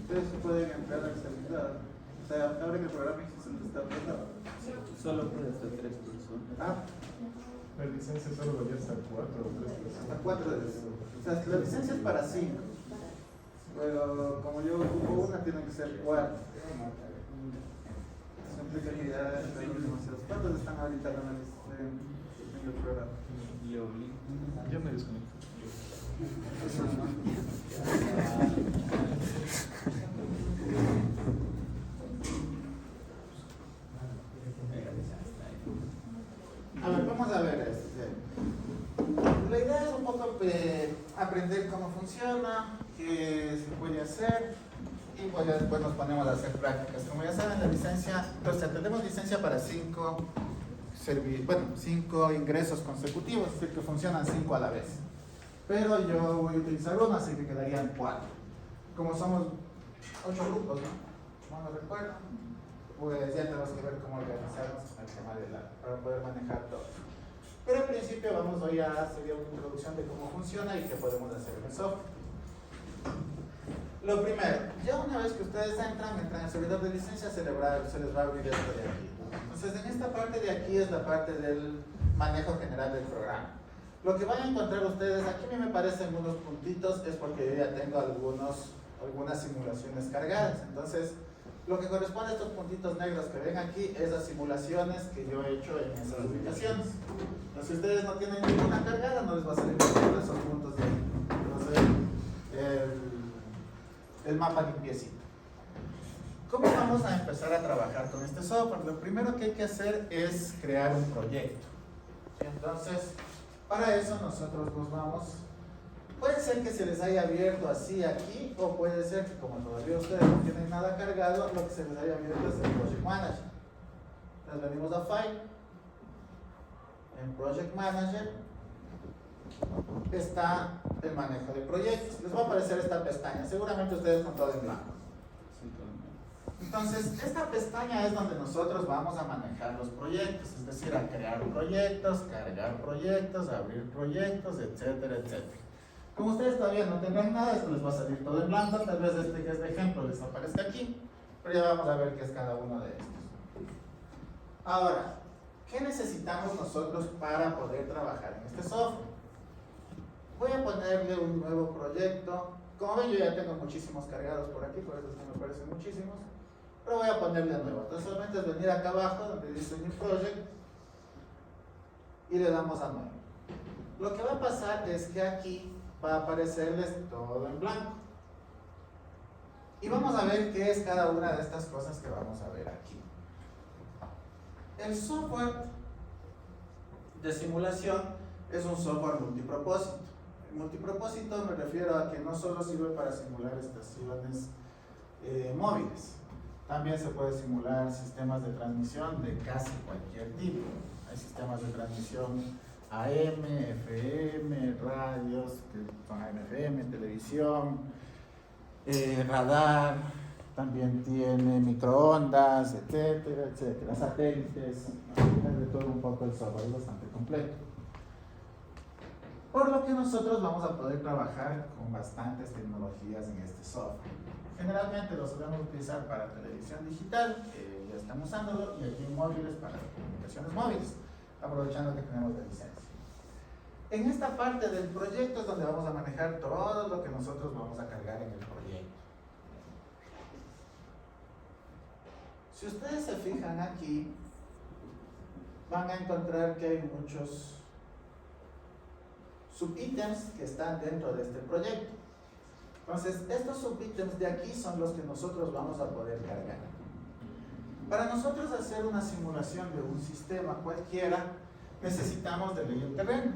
ustedes pueden entrar a accesibilidad. O sea, abren el programa y se les está abriendo. Solo puede hasta 3 personas. Ah, La licencia solo valía hasta 4 o 3 personas. hasta 4 de eso. O sea, la licencia es para 5. Pero como yo ocupo una, tiene que ser 4. Eso implica que ya hay demasiados. ¿Cuántos están ahorita en el programa? Le obligo. Ya me desconecto. A ver, vamos a ver esto. La idea es un poco aprender cómo funciona, qué se puede hacer y pues ya después nos ponemos a hacer prácticas. Como ya saben, la licencia, entonces tenemos licencia para 5 ingresos consecutivos, es decir, que funcionan 5 a la vez. Pero yo voy a utilizar uno, así que quedarían 4. Como somos 8 grupos, ¿no? No me recuerdo. Pues ya tenemos que ver cómo organizarnos con el tema para poder manejar todo. Pero al principio vamos hoy a hacer una introducción de cómo funciona y qué podemos hacer en el software. Lo primero, ya una vez que ustedes entran en servidor de licencia, se les va a abrir esto de aquí. Entonces, en esta parte de aquí es la parte del manejo general del programa. Lo que van a encontrar ustedes, aquí a mí me parecen unos puntitos, es porque yo ya tengo algunas simulaciones cargadas. Entonces, lo que corresponde a estos puntitos negros que ven aquí es las simulaciones que yo he hecho en esas ubicaciones. Entonces, si ustedes no tienen ninguna cargada, no les va a salir ninguno de esos puntos de ahí. Entonces, el mapa limpiecito. ¿Cómo vamos a empezar a trabajar con este software? Lo primero que hay que hacer es crear un proyecto. Entonces, para eso nosotros nos vamos. Puede ser que se les haya abierto así aquí, o puede ser que como todavía ustedes no tienen nada cargado, lo que se les haya abierto es el Project Manager. Entonces venimos a File, en Project Manager está el manejo de proyectos. Les va a aparecer esta pestaña, seguramente ustedes con todo en blanco. Entonces, esta pestaña es donde nosotros vamos a manejar los proyectos, es decir, a crear proyectos, cargar proyectos, abrir proyectos, etcétera, etcétera. Como ustedes todavía no tendrán nada, esto les va a salir todo en blanco, tal vez este que es de ejemplo les aparezca aquí, pero ya vamos a ver qué es cada uno de estos. Ahora, ¿qué necesitamos nosotros para poder trabajar en este software? Voy a ponerle un nuevo proyecto. Como ven, yo ya tengo muchísimos cargados por aquí, por eso es que me parecen muchísimos, pero voy a ponerle nuevo. Entonces solamente es venir acá abajo donde dice New Project y le damos a nuevo. Lo que va a pasar es que aquí va a aparecerles todo en blanco. Y vamos a ver qué es cada una de estas cosas que vamos a ver aquí. El software de simulación es un software multipropósito. Multipropósito me refiero a que no solo sirve para simular estaciones móviles, también se puede simular sistemas de transmisión de casi cualquier tipo. Hay sistemas de transmisión AM, FM, radios, que son AM, FM, televisión, radar, también tiene microondas, etcétera, etcétera, satélites, de todo un poco el software, es bastante completo. Por lo que nosotros vamos a poder trabajar con bastantes tecnologías en este software. Generalmente lo solemos utilizar para televisión digital, que ya estamos usándolo, y aquí en móviles para comunicaciones móviles, aprovechando que tenemos la licencia. En esta parte del proyecto es donde vamos a manejar todo lo que nosotros vamos a cargar en el proyecto. Si ustedes se fijan aquí, van a encontrar que hay muchos subítems que están dentro de este proyecto. Entonces, estos subítems de aquí son los que nosotros vamos a poder cargar. Para nosotros hacer una simulación de un sistema cualquiera, necesitamos de ley del terreno.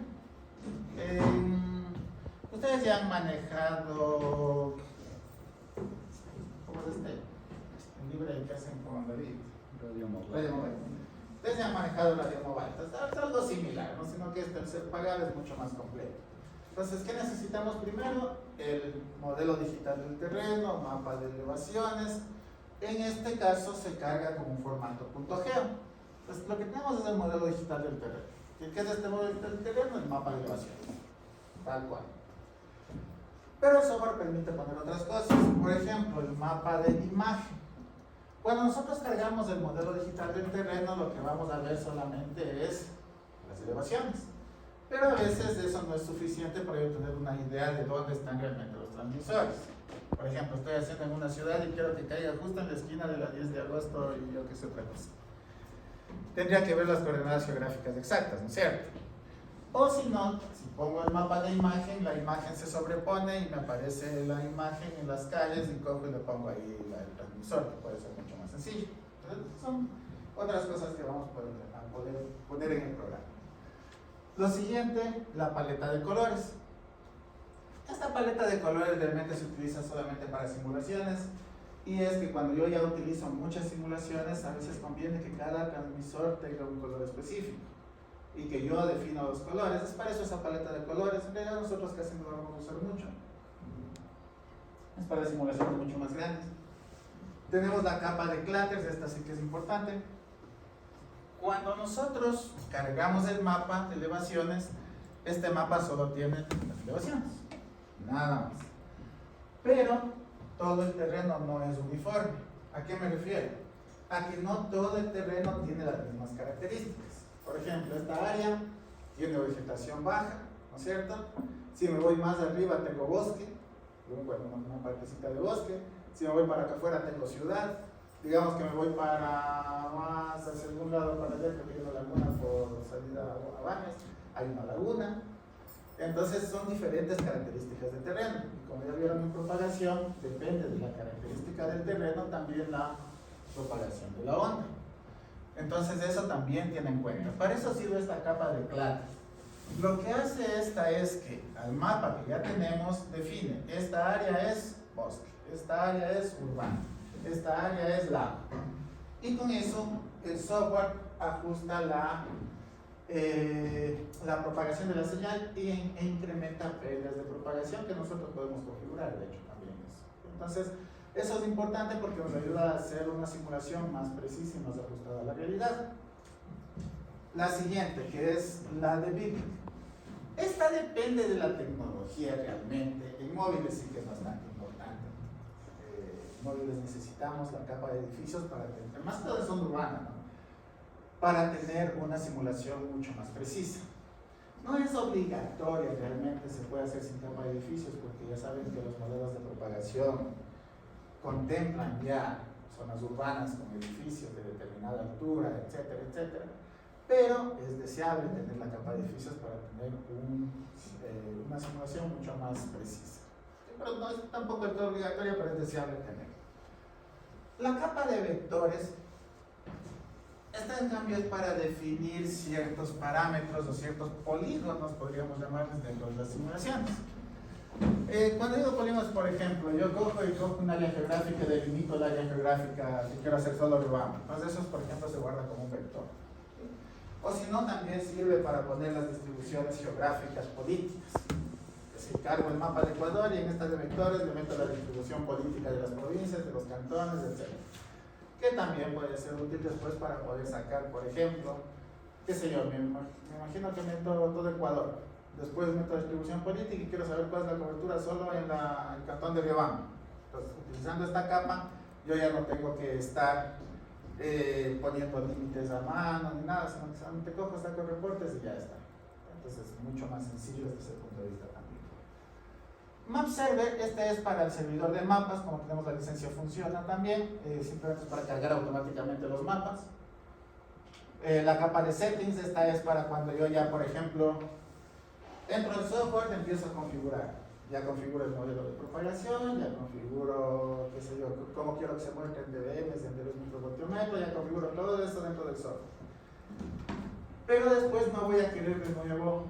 Ustedes ya han manejado, ¿cómo es este? El libre que hacen con David. Radio Mobile. Radio Mobile. Ustedes ya han manejado Radio Mobile. Entonces, es algo similar, ¿no? Sino que el ser pagado es mucho más completo. Entonces, ¿qué necesitamos primero? El modelo digital del terreno, mapa de elevaciones. En este caso se carga con un formato .geo. Entonces, lo que tenemos es el modelo digital del terreno. ¿Qué es este modelo digital del terreno? El mapa de elevaciones. Tal cual. Pero el software permite poner otras cosas. Por ejemplo, el mapa de imagen. Cuando nosotros cargamos el modelo digital del terreno, lo que vamos a ver solamente es las elevaciones. Pero a veces eso no es suficiente para yo tener una idea de dónde están realmente los transmisores. Por ejemplo, estoy haciendo en una ciudad y quiero que caiga justo en la esquina de la 10 de agosto y yo que sé otra cosa. Tendría que ver las coordenadas geográficas exactas, ¿no es cierto? O si no, si pongo el mapa de imagen, la imagen se sobrepone y me aparece la imagen en las calles y cojo y le pongo ahí el transmisor, que puede ser mucho más sencillo. Entonces, son otras cosas que vamos a poder poner en el programa. Lo siguiente, la paleta de colores. Esta paleta de colores realmente se utiliza solamente para simulaciones, y es que cuando yo ya utilizo muchas simulaciones, a veces conviene que cada transmisor tenga un color específico y que yo defino los colores. Es para eso esa paleta de colores. En realidad nosotros casi no la vamos a usar mucho, es para simulaciones mucho más grandes. Tenemos la capa de clutters, esta sí que es importante. Cuando nosotros cargamos el mapa de elevaciones, este mapa solo tiene las elevaciones, nada más. Pero todo el terreno no es uniforme. ¿A qué me refiero? A que no todo el terreno tiene las mismas características. Por ejemplo, esta área tiene vegetación baja, ¿no es cierto? Si me voy más arriba tengo bosque, bueno, una partecita de bosque. Si me voy para acá afuera tengo ciudad. Digamos que me voy para más hacia algún lado para allá, porque hay una laguna por salida a Banes, hay una laguna. Entonces son diferentes características del terreno. Y como ya vieron en propagación, depende de la característica del terreno también la propagación de la onda. Entonces eso también tiene en cuenta. Para eso sirve esta capa de clutter. Lo que hace esta es que al mapa que ya tenemos define, esta área es bosque, esta área es urbano, esta área es lago. Y con eso el software ajusta la propagación de la señal e incrementa pérdidas de propagación que nosotros podemos configurar, de hecho también eso. Entonces eso es importante porque nos ayuda a hacer una simulación más precisa y más ajustada a la realidad. La siguiente, que es la de Big. Esta depende de la tecnología realmente. En móviles sí que es bastante importante. En móviles necesitamos la capa de edificios para tener, más todas son urbanas, ¿no? Para tener una simulación mucho más precisa. No es obligatoria, realmente se puede hacer sin capa de edificios, porque ya saben que los modelos de propagación contemplan ya zonas urbanas con edificios de determinada altura, etcétera, etcétera. Pero es deseable tener la capa de edificios para tener una simulación mucho más precisa. Pero no es tampoco del todo obligatoria, pero es deseable tener. La capa de vectores, esta en cambio es para definir ciertos parámetros o ciertos polígonos, podríamos llamarles, dentro de las simulaciones. Cuando digo polígonos, por ejemplo, yo cojo un área geográfica y delimito el área geográfica si quiero hacer solo urbano. Entonces eso, por ejemplo, se guarda como un vector. O si no, también sirve para poner las distribuciones geográficas políticas. Es decir, cargo el mapa de Ecuador y en estas de vectores le meto la distribución política de las provincias, de los cantones, etc. Que también puede ser útil después para poder sacar, por ejemplo, qué sé yo, me imagino que meto todo Ecuador. Después meto la distribución política y quiero saber cuál es la cobertura solo en el cantón de Riobamba. Entonces, utilizando esta capa, yo ya no tengo que estar poniendo límites a mano ni nada, sino que solamente cojo, saco reportes y ya está. Entonces es mucho más sencillo desde ese punto de vista también. Map Server, este es para el servidor de mapas, como tenemos la licencia funciona también, simplemente es para cargar automáticamente los mapas. La capa de settings, esta es para cuando yo ya, por ejemplo, entro al software, empiezo a configurar. Ya configuro el modelo de propagación, ya configuro, qué sé yo, cómo quiero que se muestren DBM, senderos microvoltiómetro, ya configuro todo eso dentro del software. Pero después no voy a querer de nuevo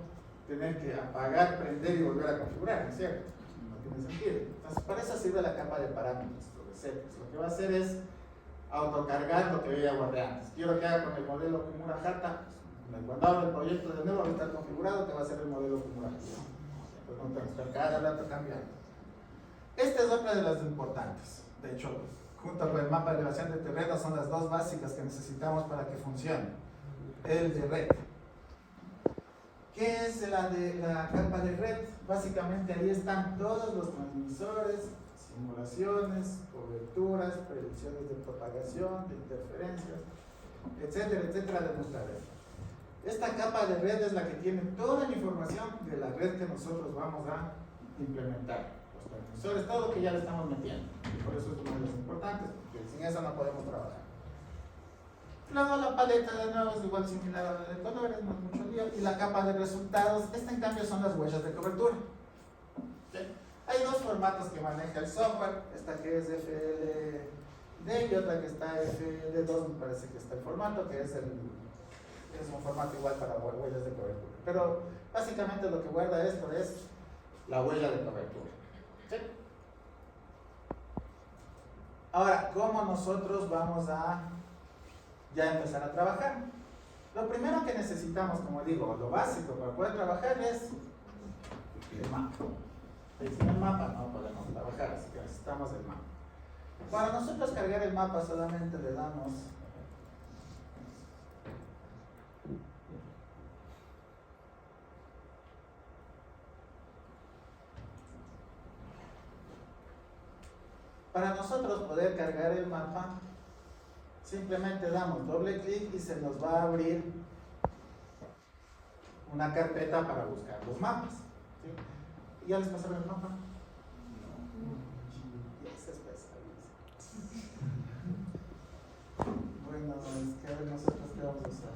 tener que apagar, prender y volver a configurar, ¿no es cierto? No tiene sentido. Entonces, para eso sirve la capa de parámetros, de settings. Lo que va a hacer es autocargar lo que yo ya guardé antes. Quiero que haga con el modelo Kumura Hata, cuando abro el proyecto de nuevo va a estar configurado que va a ser el modelo Kumura Hata. No tenemos que cada rato cambiar. Esta es otra de las importantes. De hecho, junto con el mapa de elevación de terreno son las dos básicas que necesitamos para que funcione. El de red. ¿Qué es la capa de red? Básicamente ahí están todos los transmisores, simulaciones, coberturas, predicciones de propagación, de interferencias, etcétera, etcétera, de nuestra red. Esta capa de red es la que tiene toda la información de la red que nosotros vamos a implementar. Los transmisores, todo lo que ya le estamos metiendo. Y por eso es uno de los importantes, porque sin eso no podemos trabajar. Luego la paleta de nuevo es igual similar a la de colores, no es mucho lío. Y la capa de resultados, esta en cambio son las huellas de cobertura. ¿Sí? Hay dos formatos que maneja el software, esta que es FLD y otra que está FLD2, me parece que está el formato, que es un formato igual para huellas de cobertura. Pero básicamente lo que guarda esto es la huella de cobertura. ¿Sí? Ahora, ¿cómo nosotros vamos a ya empezar a trabajar? Lo primero que necesitamos, como digo, lo básico para poder trabajar es el mapa. Y sin el mapa no podemos trabajar, así que necesitamos el mapa. Para nosotros cargar el mapa solamente le damos para nosotros poder cargar el mapa, simplemente damos doble clic y se nos va a abrir una carpeta para buscar los mapas. ¿Sí? ¿Ya les pasaron el mapa? Yes, es pesadísimo. Bueno, es que a ver nosotros qué vamos a usar.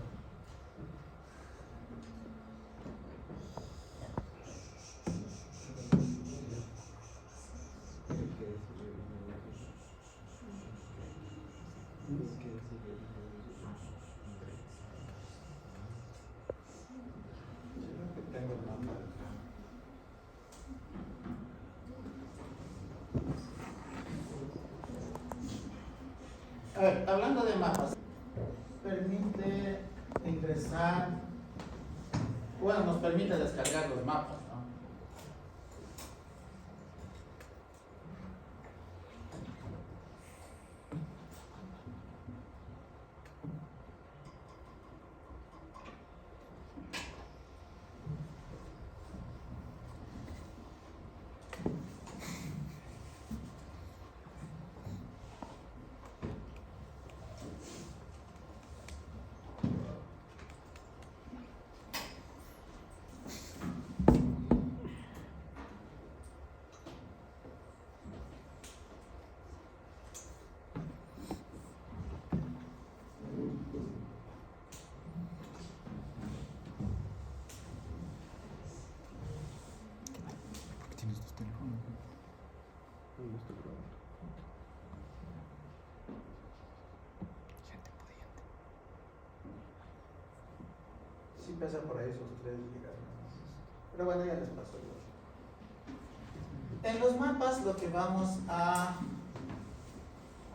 Tengo el mapa acá. A ver, hablando de mapas, permite ingresar, bueno, nos permite descargar los mapas, ¿no? Sí pesa por ahí sus 3 gigas. Pero bueno, ya les paso yo. En los mapas lo que vamos a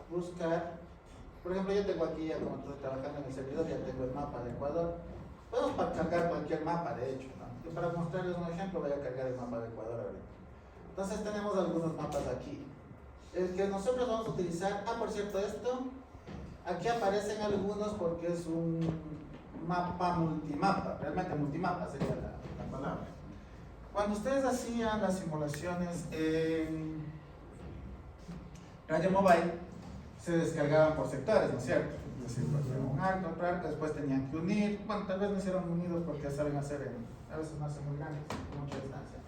buscar, por ejemplo, yo tengo aquí, ya como estoy trabajando en el servidor, ya tengo el mapa de Ecuador. Podemos cargar cualquier mapa, de hecho, ¿no? Y para mostrarles un ejemplo, voy a cargar el mapa de Ecuador ahorita. Entonces tenemos algunos mapas aquí. El que nosotros vamos a utilizar, por cierto, esto, aquí aparecen algunos porque es un mapa multimapa, realmente multimapa sería la palabra. Cuando ustedes hacían las simulaciones en Radio Mobile, se descargaban por sectores, ¿no es cierto? Es decir, un arco, otro arco, después tenían que unir, bueno, tal vez no hicieron unidos porque saben hacer, a veces no hacen muy grandes, con mucha distancia.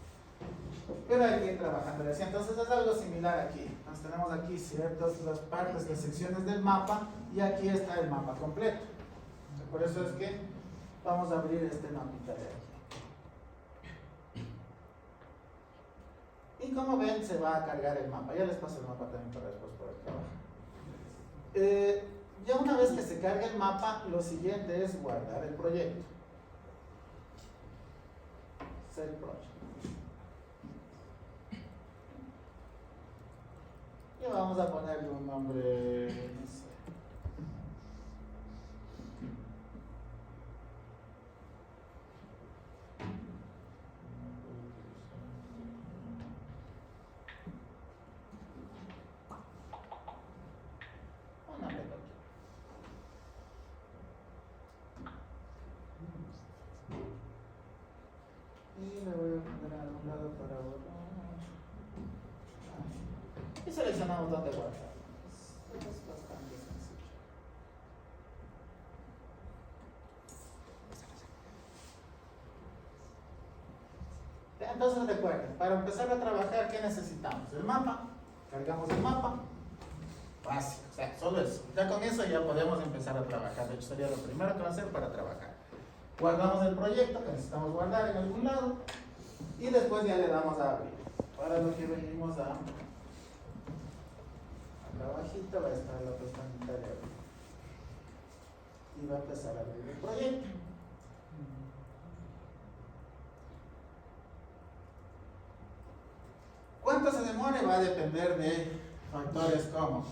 Pero hay que ir trabajando así. Entonces es algo similar aquí. Entonces tenemos aquí ciertas las partes, las secciones del mapa, y aquí está el mapa completo. Por eso es que vamos a abrir este mapita de aquí. Y como ven, se va a cargar el mapa. Ya les paso el mapa también para después poder trabajar. Ya una vez que se cargue el mapa, lo siguiente es guardar el proyecto. Save project. Y vamos a ponerle un nombre, no sé. Un nombre cualquiera. seleccionamos dónde guardar. Es bastante sencillo. Entonces recuerden, para empezar a trabajar, ¿qué necesitamos? El mapa. Cargamos el mapa. Básico, o sea, solo eso. Ya con eso ya podemos empezar a trabajar. De hecho, sería lo primero que va a hacer para trabajar. Guardamos el proyecto que necesitamos guardar en algún lado y después ya le damos a abrir. Ahora lo que venimos a acá abajito va a estar la pestañita de abrir. Y va a empezar a abrir el proyecto. ¿Cuánto se demore? Va a depender de factores como,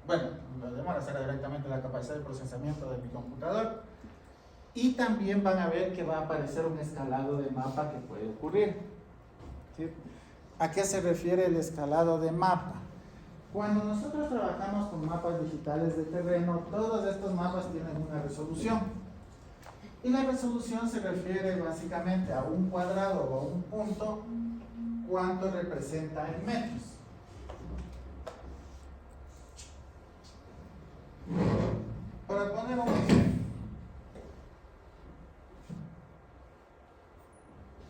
bueno, la demora será directamente la capacidad de procesamiento de mi computador, y también van a ver que va a aparecer un escalado de mapa que puede ocurrir. ¿Sí? ¿A qué se refiere el escalado de mapa? Cuando nosotros trabajamos con mapas digitales de terreno, todos estos mapas tienen una resolución. Y la resolución se refiere básicamente a un cuadrado o a un punto, cuánto representa en metros. Para poner un ejemplo,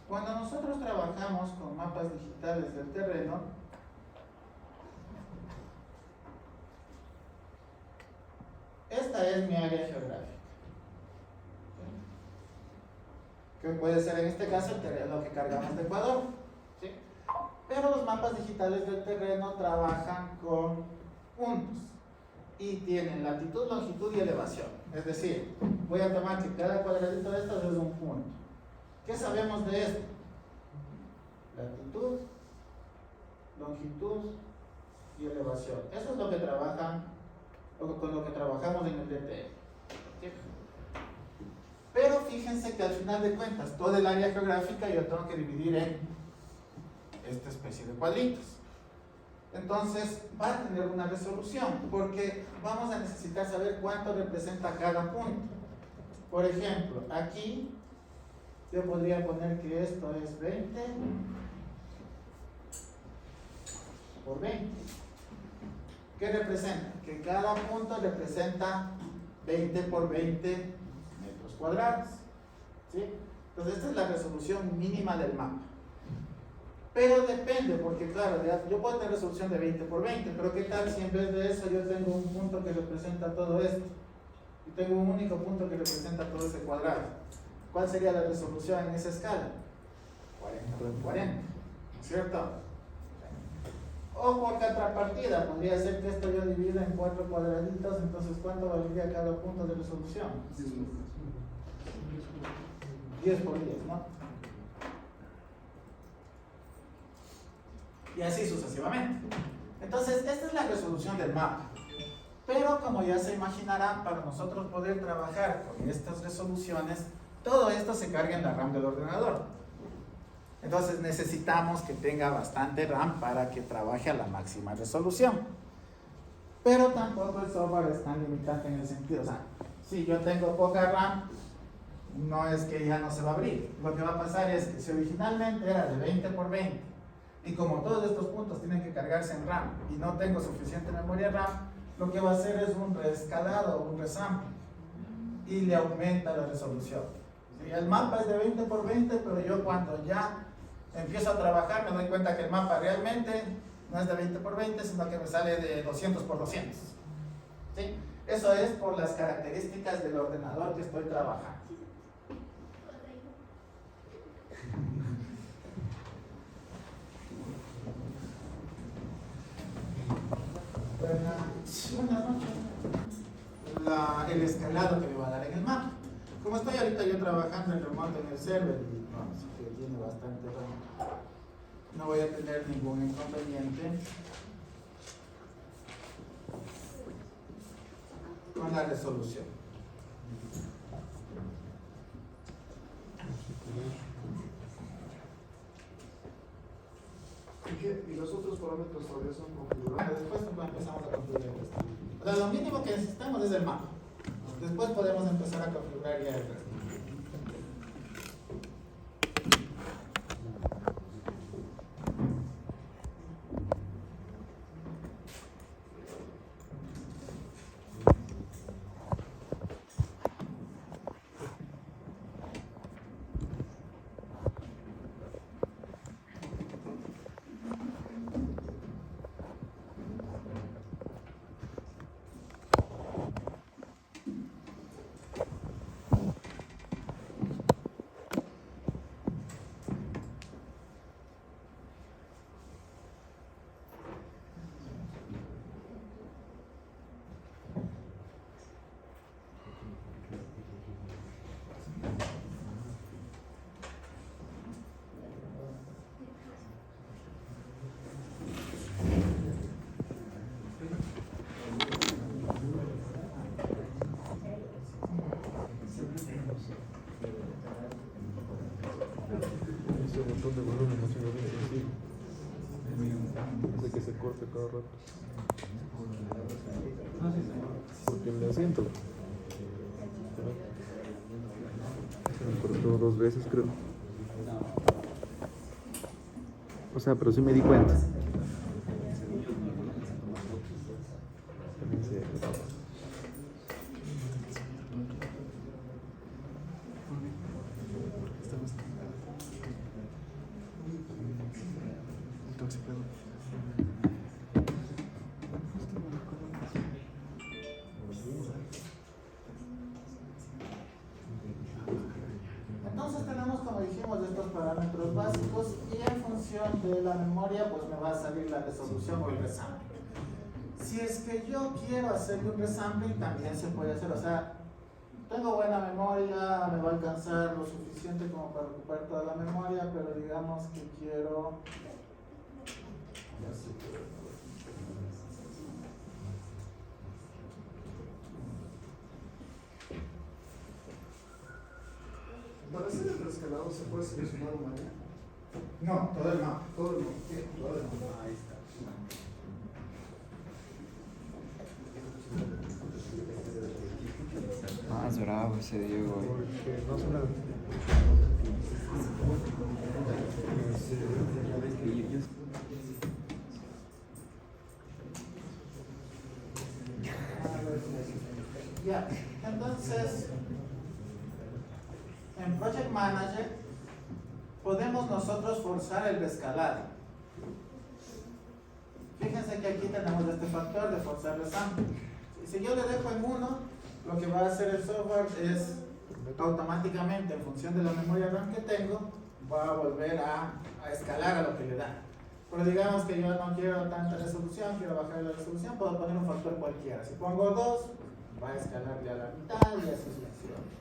cuando nosotros trabajamos con mapas digitales del terreno, esta es mi área geográfica, que puede ser en este caso el terreno que cargamos de Ecuador, ¿sí? Pero los mapas digitales del terreno trabajan con puntos y tienen latitud, longitud y elevación. Es decir, voy a tomar que cada cuadradito de estos es un punto. ¿Qué sabemos de esto? Latitud, longitud y elevación. Eso es lo que trabajan, con lo que trabajamos en el DTL. ¿Sí? Pero fíjense que al final de cuentas, todo el área geográfica yo tengo que dividir en esta especie de cuadritos. Entonces va a tener una resolución porque vamos a necesitar saber cuánto representa cada punto. Por ejemplo, aquí yo podría poner que esto es 20 por 20. ¿Qué representa? Que cada punto representa 20 por 20 metros cuadrados. ¿Sí? Entonces esta es la resolución mínima del mapa. Pero depende, porque claro, yo puedo tener resolución de 20 por 20, pero ¿qué tal si en vez de eso yo tengo un punto que representa todo esto? Y tengo un único punto que representa todo ese cuadrado. ¿Cuál sería la resolución en esa escala? 40 por 40, ¿cierto? O por contrapartida, podría ser que esto yo divida en 4 cuadraditos, entonces ¿cuánto valdría cada punto de resolución? 10 por 10, ¿no? Y así sucesivamente. Entonces, esta es la resolución del mapa. Pero como ya se imaginarán, para nosotros poder trabajar con estas resoluciones, todo esto se carga en la RAM del ordenador. Entonces necesitamos que tenga bastante RAM para que trabaje a la máxima resolución. Pero tampoco el software es tan limitante en el sentido, o sea, si yo tengo poca RAM, no es que ya no se va a abrir. Lo que va a pasar es que si originalmente era de 20 por 20, y como todos estos puntos tienen que cargarse en RAM y no tengo suficiente memoria RAM, lo que va a hacer es un reescalado, un resample, y le aumenta la resolución. ¿Sí? El mapa es de 20 por 20, pero yo cuando ya empiezo a trabajar me doy cuenta que el mapa realmente no es de 20 por 20, sino que me sale de 200 por 200. ¿Sí? Eso es por las características del ordenador que estoy trabajando. Buenas noches. El escalado que me va a dar en el mapa. Como estoy ahorita yo trabajando en remoto en el server, así que tiene bastante RAM, no voy a tener ningún inconveniente con la resolución. Y los otros parámetros todavía son configurables. Después empezamos a configurar esto. O sea, lo mínimo que necesitamos es el mapa. Después podemos empezar a configurar ya el resto. se corta cada rato. Porque me asiento. Se me cortó 2 veces, creo. O sea, pero sí me di cuenta. Entonces tenemos, como dijimos, estos parámetros básicos y en función de la memoria pues me va a salir la resolución o el resampling. Si es que yo quiero hacer un resampling también se puede hacer, o sea, tengo buena memoria, me va a alcanzar lo suficiente como para ocupar toda la memoria, pero digamos que quiero... Para hacer el rescalado se puede seleccionar un área. No, todo el mapa. Todo el mundo. Todo el mundo. Ahí está. Más bravo ese Diego. Porque no suena. Ya, entonces, en Project Manager podemos nosotros forzar el rescalado. Fíjense que aquí tenemos este factor de forzar resampling. Y si yo le dejo en 1, lo que va a hacer el software es automáticamente, en función de la memoria RAM que tengo, va a volver a escalar a lo que le da. Pero digamos que yo no quiero tanta resolución, quiero bajar la resolución, puedo poner un factor cualquiera. Si pongo 2, va a escalar ya a la mitad y así sucesivamente.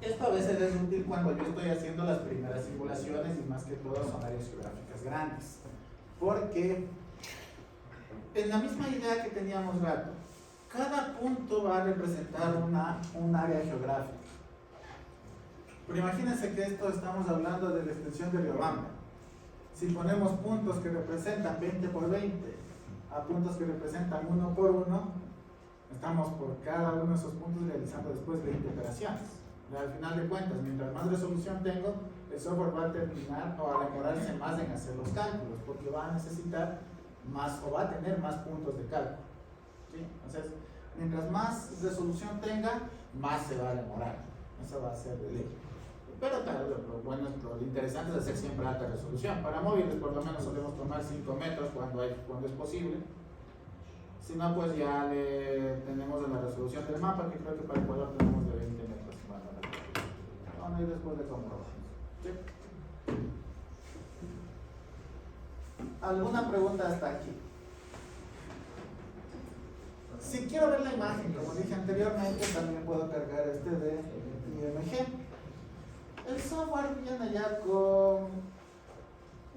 Esto a veces es útil cuando yo estoy haciendo las primeras simulaciones y más que todo son áreas geográficas grandes. Porque en la misma idea que teníamos rato, cada punto va a representar un área geográfica. Pero imagínense que esto estamos hablando de la extensión de Riobamba. Si ponemos puntos que representan 20 por 20 a puntos que representan 1 por 1, estamos por cada uno de esos puntos realizando después 20 operaciones. Y al final de cuentas, mientras más resolución tengo, el software va a terminar o a demorarse más en hacer los cálculos, porque va a necesitar más o va a tener más puntos de cálculo. ¿Sí? Entonces, mientras más resolución tenga, más se va a demorar. Eso va a ser de ley. Pero claro, lo interesante es hacer siempre alta resolución. Para móviles por lo menos solemos tomar 5 metros cuando es posible. Si no, pues ya tenemos la resolución del mapa, que creo que para Ecuador tenemos de 20 metros. Bueno, y después de comprobar. ¿Sí? ¿Alguna pregunta hasta aquí? Si quiero ver la imagen, como dije anteriormente, también puedo cargar este de IMG. El software viene ya con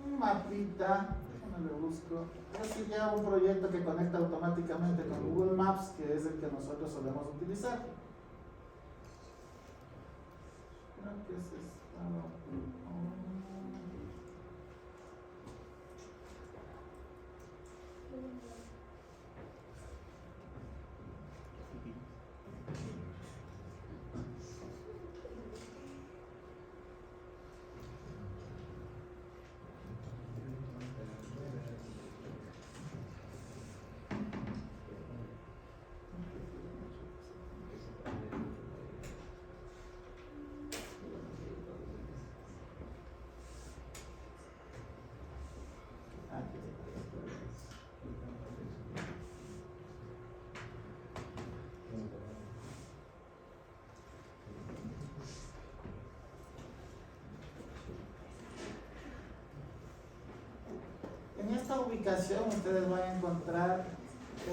un mapita, déjame lo busco, es ya un proyecto que conecta automáticamente con Google Maps, que es el que nosotros solemos utilizar. Creo que es esta. En esta ubicación ustedes van a encontrar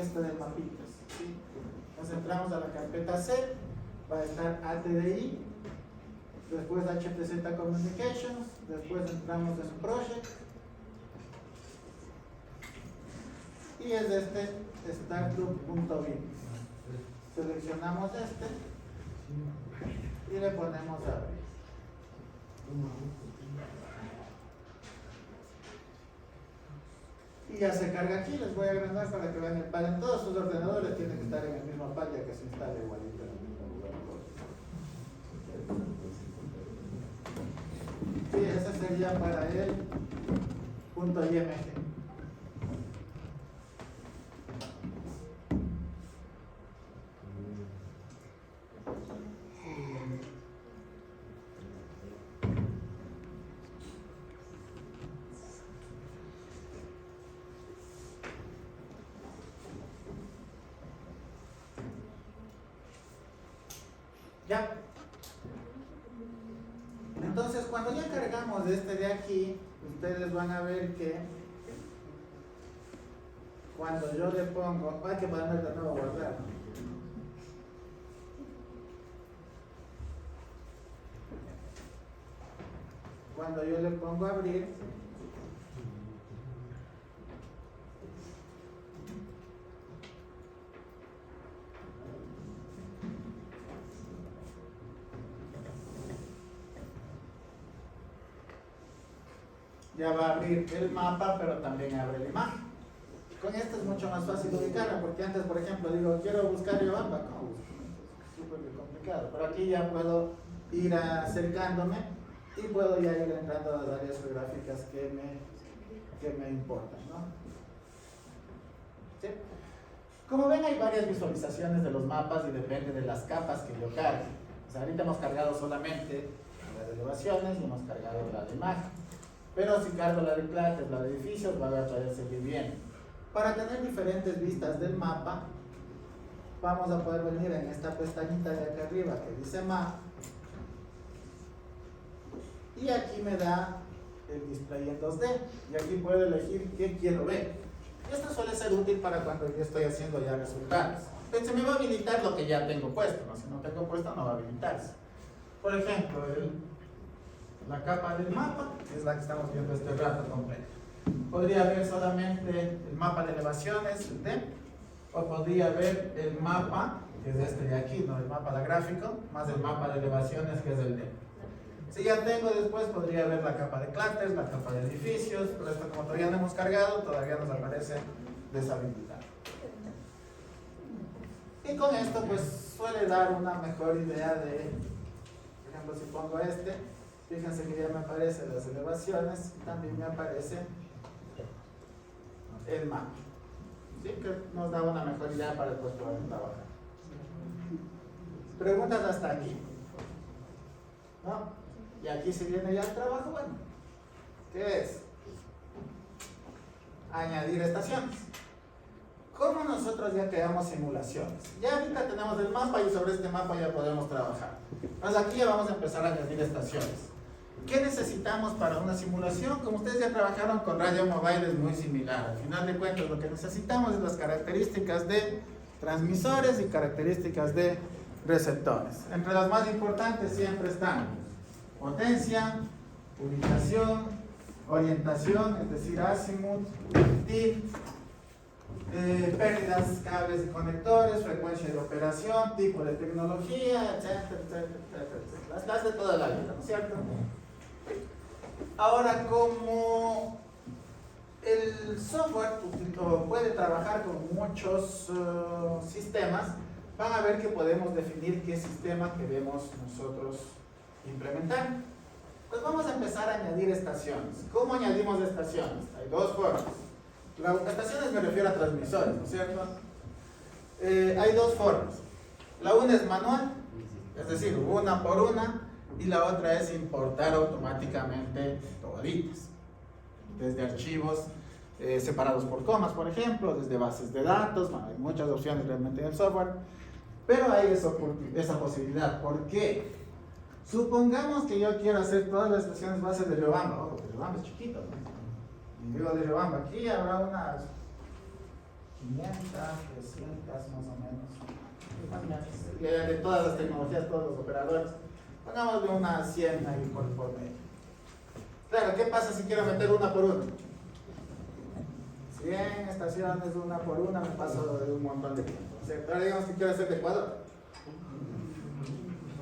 este de mapitas, ¿sí? Nos entramos a la carpeta C, va a estar ATDI, después HTZ Communications, después entramos en Project y es este startup.bin. Seleccionamos este y le ponemos abrir. Y ya se carga aquí, les voy a agrandar para que vean el PAL. En todos sus ordenadores tienen que estar en el mismo PAL ya que se instala igualito en el mismo lugar. Sí, ese sería para el punto IMG. Ya. Entonces, cuando ya cargamos este de aquí, ustedes van a ver que cuando yo le pongo, hay que poner de nuevo guardar, ¿no? Cuando yo le pongo abrir, ya va a abrir el mapa, pero también abre la imagen. Con esto es mucho más fácil ubicarla, porque antes, por ejemplo, digo, quiero buscar Riobamba, ¿cómo busco? Es súper complicado, pero aquí ya puedo ir acercándome y puedo ya ir entrando a las áreas geográficas que me importan, ¿no? ¿Sí? Como ven, hay varias visualizaciones de los mapas y depende de las capas que yo cargue. O sea, ahorita hemos cargado solamente las elevaciones y hemos cargado la de imagen. Pero si cargo la de plaques, la de edificios, va a poder seguir bien. Para tener diferentes vistas del mapa, vamos a poder venir en esta pestañita de acá arriba que dice Map. Y aquí me da el display en 2D. Y aquí puedo elegir qué quiero ver. Esto suele ser útil para cuando yo estoy haciendo ya resultados. Entonces me va a habilitar lo que ya tengo puesto, ¿no? Si no tengo puesto, no va a habilitarse. Por ejemplo, la capa del mapa, que es la que estamos viendo este rato completo. Podría ver solamente el mapa de elevaciones, el D, o podría ver el mapa, que es este de aquí, ¿no? El mapa de gráfico, más el mapa de elevaciones, que es el D. Si ya tengo después, podría ver la capa de clústeres, la capa de edificios, pero esto como todavía no hemos cargado, todavía nos aparece deshabilitado. Y con esto pues suele dar una mejor idea de, por ejemplo, si pongo este, fíjense que ya me aparecen las elevaciones y también me aparece el mapa. ¿Sí? Que nos da una mejor idea para después poder trabajar. Preguntas hasta aquí, ¿no? Y aquí se viene ya el trabajo, bueno, ¿qué es? Añadir estaciones. ¿Cómo nosotros ya creamos simulaciones? Ya ahorita tenemos el mapa y sobre este mapa ya podemos trabajar. Entonces aquí ya vamos a empezar a añadir estaciones. ¿Qué necesitamos para una simulación? Como ustedes ya trabajaron con Radio Mobile, es muy similar. Al final de cuentas, lo que necesitamos es las características de transmisores y características de receptores. Entre las más importantes siempre están potencia, ubicación, orientación, es decir, azimut, TIP, pérdidas, cables y conectores, frecuencia de operación, tipo de tecnología, etcétera, etcétera, etcétera. Las de toda la vida, ¿no es cierto? Ahora, como el software puede trabajar con muchos sistemas, van a ver que podemos definir qué sistema queremos nosotros implementar. Pues vamos a empezar a añadir estaciones. ¿Cómo añadimos estaciones? Hay dos formas. Estaciones me refiero a transmisores, ¿no es cierto? Hay dos formas. La una es manual, es decir, una por una, y la otra es importar automáticamente toditas, desde archivos separados por comas, por ejemplo, desde bases de datos. Bueno, hay muchas opciones realmente en el software, pero hay esa posibilidad. ¿Por qué? Supongamos que yo quiero hacer todas las estaciones bases de Riobamba. Ojo, que Riobamba es chiquito, ¿no? Y digo de Riobamba, aquí habrá unas 500, 300 más o menos. De todas las tecnologías, todos los operadores. Pongamos de unas 100 ahí por medio. Claro, ¿qué pasa si quiero meter una por una? 100 estaciones, una por una, me paso de un montón de tiempo. O sea, ahora digamos que quiero hacer de Ecuador.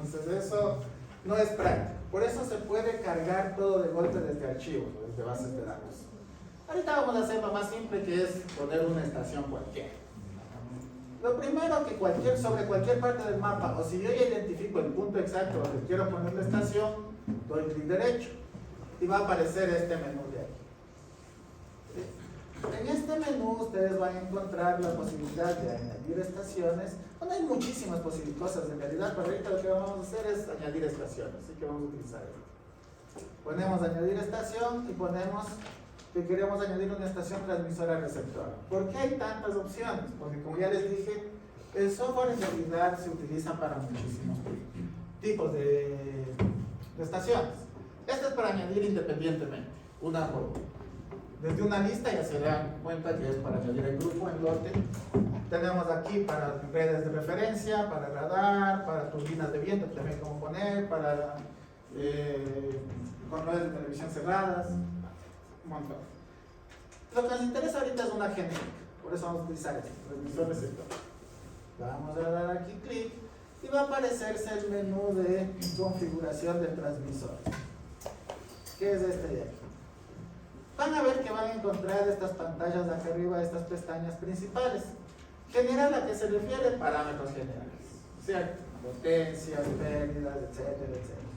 Entonces eso no es práctico. Por eso se puede cargar todo de golpe desde archivos, desde bases de datos. Ahorita vamos a hacer lo más simple, que es poner una estación cualquiera. Lo primero que sobre cualquier parte del mapa, o si yo ya identifico el punto exacto donde quiero poner la estación, doy clic derecho y va a aparecer este menú de aquí. En este menú ustedes van a encontrar la posibilidad de añadir estaciones. Bueno, hay muchísimas cosas en realidad, pero ahorita lo que vamos a hacer es añadir estaciones, así que vamos a utilizar esto. Ponemos añadir estación y ponemos que queremos añadir una estación transmisora receptora. ¿Por qué hay tantas opciones? Porque como ya les dije, el software en realidad se utiliza para muchísimos tipos de estaciones. Esto es para añadir independientemente, una por una. Desde una lista ya se dan cuenta que es para añadir el grupo en lote. Tenemos aquí para redes de referencia, para radar, para turbinas de viento, también cómo poner, para controles de televisión cerradas, un montón. Lo que nos interesa ahorita es una genérica, por eso vamos a utilizar esto, transmisor receptor. Vamos a dar aquí clic y va a aparecerse el menú de configuración del transmisor, que es este de aquí. Van a ver que van a encontrar estas pantallas de acá arriba, estas pestañas principales. General, ¿a qué se refiere? Parámetros generales. ¿Cierto? Potencias, pérdidas, etcétera, etcétera.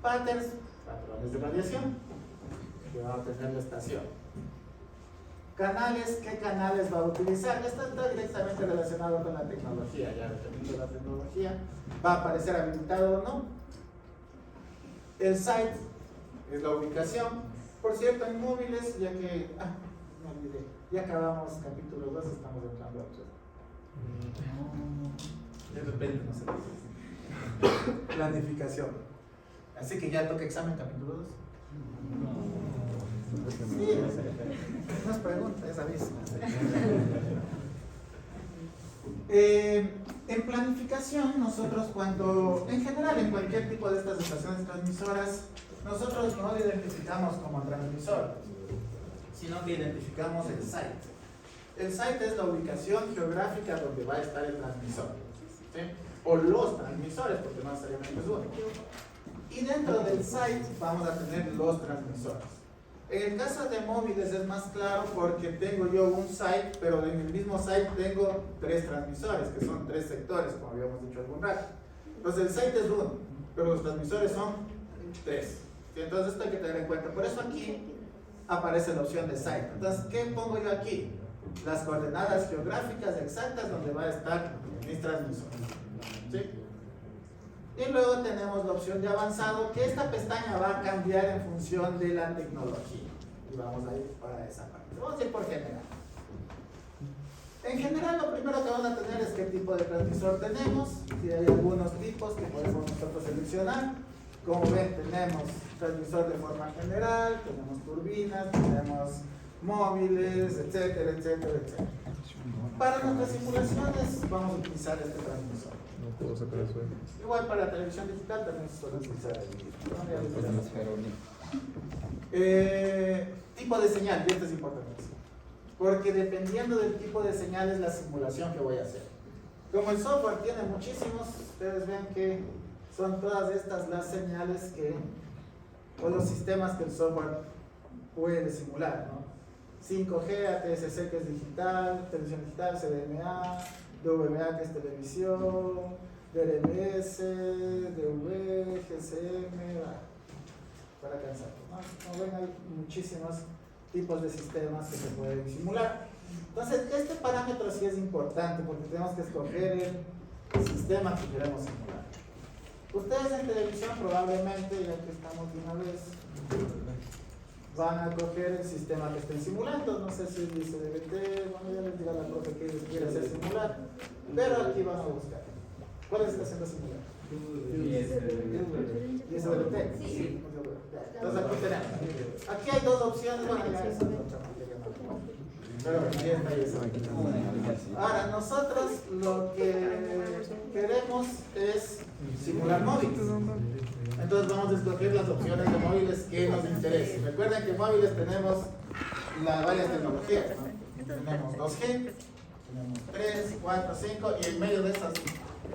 Patterns, patrones de radiación, que va a tener la estación. Canales, ¿qué canales va a utilizar? Esto está directamente relacionado con la tecnología, ya dependiendo de la tecnología, va a aparecer habilitado o no. El site es la ubicación. Por cierto, en móviles, ya que, me olvidé, ya acabamos capítulo 2, estamos entrando a otro. De repente no se dice. Planificación. Así que ya toca examen capítulo 2. Sí, no es pregunta, es aviso. En planificación, nosotros en general, en cualquier tipo de estas estaciones transmisoras, nosotros no lo identificamos como transmisor, sino que identificamos el site. El site es la ubicación geográfica donde va a estar el transmisor, ¿sí? O los transmisores, porque no necesariamente es uno. Y dentro del site vamos a tener los transmisores. En el caso de móviles es más claro porque tengo yo un site, pero en el mismo site tengo 3 transmisores, que son 3 sectores, como habíamos dicho algún rato. Entonces el site es uno, pero los transmisores son 3. Entonces esto hay que tener en cuenta. Por eso aquí aparece la opción de site. Entonces, ¿qué pongo yo aquí? Las coordenadas geográficas exactas donde va a estar mis transmisores. ¿Sí? Y luego tenemos la opción de avanzado, que esta pestaña va a cambiar en función de la tecnología. Y vamos a ir para esa parte. Vamos a ir por general. En general, lo primero que vamos a tener es qué tipo de transmisor tenemos. Si hay algunos tipos que podemos nosotros seleccionar. Como ven, tenemos transmisor de forma general, tenemos turbinas, tenemos móviles, etcétera, etcétera, etcétera. Para nuestras simulaciones vamos a utilizar este transmisor. No puedo sacar eso. Igual para la televisión digital también se suele utilizar el tipo de señal, y esto es importante, porque dependiendo del tipo de señal es la simulación que voy a hacer. Como el software tiene muchísimos, ustedes ven que son todas estas las señales o los sistemas que el software puede simular, ¿no? 5G, ATSC que es digital, televisión digital, CDMA, DVB-A que es televisión, DRMS, DV, GSM, para cansar, ¿no? Como ven, hay muchísimos tipos de sistemas que se pueden simular. Entonces, este parámetro sí es importante porque tenemos que escoger el sistema que queremos simular. Ustedes en televisión probablemente, ya que estamos de una vez, van a coger el sistema que estén simulando. No sé si dice DVT, bueno, ya les dirá la profe que quiere hacer simular, pero aquí van a buscar. ¿Cuál es la estación de simular? ¿Y es DVT? Sí. Entonces aquí tenemos. Aquí hay dos opciones. Bueno, ya esa es otra materia, ¿no? Pero aquí está y esa. Ahora, nosotros lo que queremos es simular móviles. Entonces vamos a escoger las opciones de móviles que nos interesen. Recuerden que en móviles tenemos varias tecnologías, ¿no? Tenemos 2G, tenemos 3, 4, 5 y en medio de esas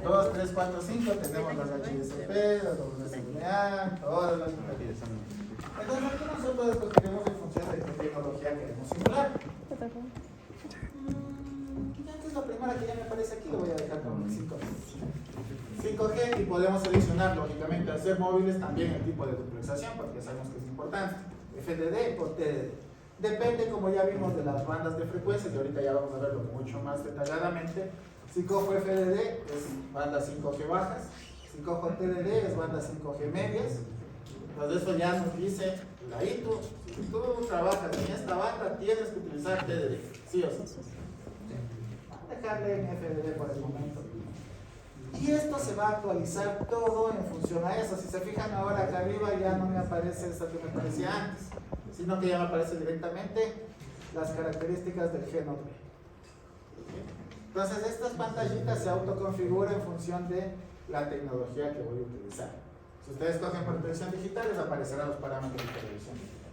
2, 3, 4, 5 tenemos las HDSP, las WSMA, todas las tecnologías. Entonces aquí nosotros escogeremos en función de qué tecnología queremos simular. Esta es la primera que ya me aparece aquí, lo voy a dejar con 5G. 5G y podemos adicionar, lógicamente, al ser móviles también el tipo de duplexación, porque ya sabemos que es importante. FDD o TDD. Depende, como ya vimos, de las bandas de frecuencias, y ahorita ya vamos a verlo mucho más detalladamente. Si cojo FDD es banda 5G bajas, si cojo TDD es banda 5G medias. Entonces eso ya nos dice, ahí si tú trabajas en esta banda, tienes que utilizar TDD, sí o sí. Vamos a dejarle en FDD por el momento. Y esto se va a actualizar todo en función a eso. Si se fijan ahora acá arriba ya no me aparece eso que me aparecía antes, sino que ya me aparece directamente las características del G-Node B. Entonces estas pantallitas se autoconfiguran en función de la tecnología que voy a utilizar. Si ustedes cogen por televisión digital, les aparecerán los parámetros de televisión digital.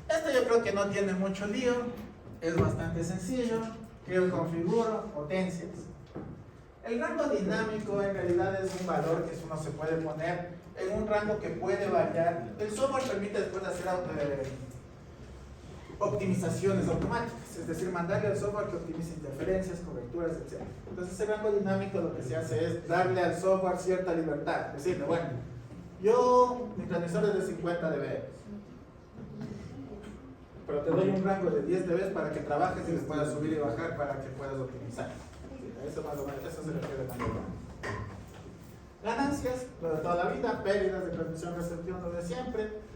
Esto yo creo que no tiene mucho lío, es bastante sencillo. Yo configuro potencias. El rango dinámico en realidad es un valor que uno se puede poner en un rango que puede variar. El software permite después hacer optimizaciones automáticas, es decir, mandarle al software que optimice interferencias, coberturas, etc. Entonces el rango dinámico lo que se hace es darle al software cierta libertad, decirle, bueno, mi transmisor es de 50 dB, pero te doy un rango de 10 dB para que trabajes y les puedas subir y bajar para que puedas optimizar. Eso más o menos, eso se refiere también. Ganancias, lo de toda la vida, pérdidas de transmisión, recepción, lo de siempre.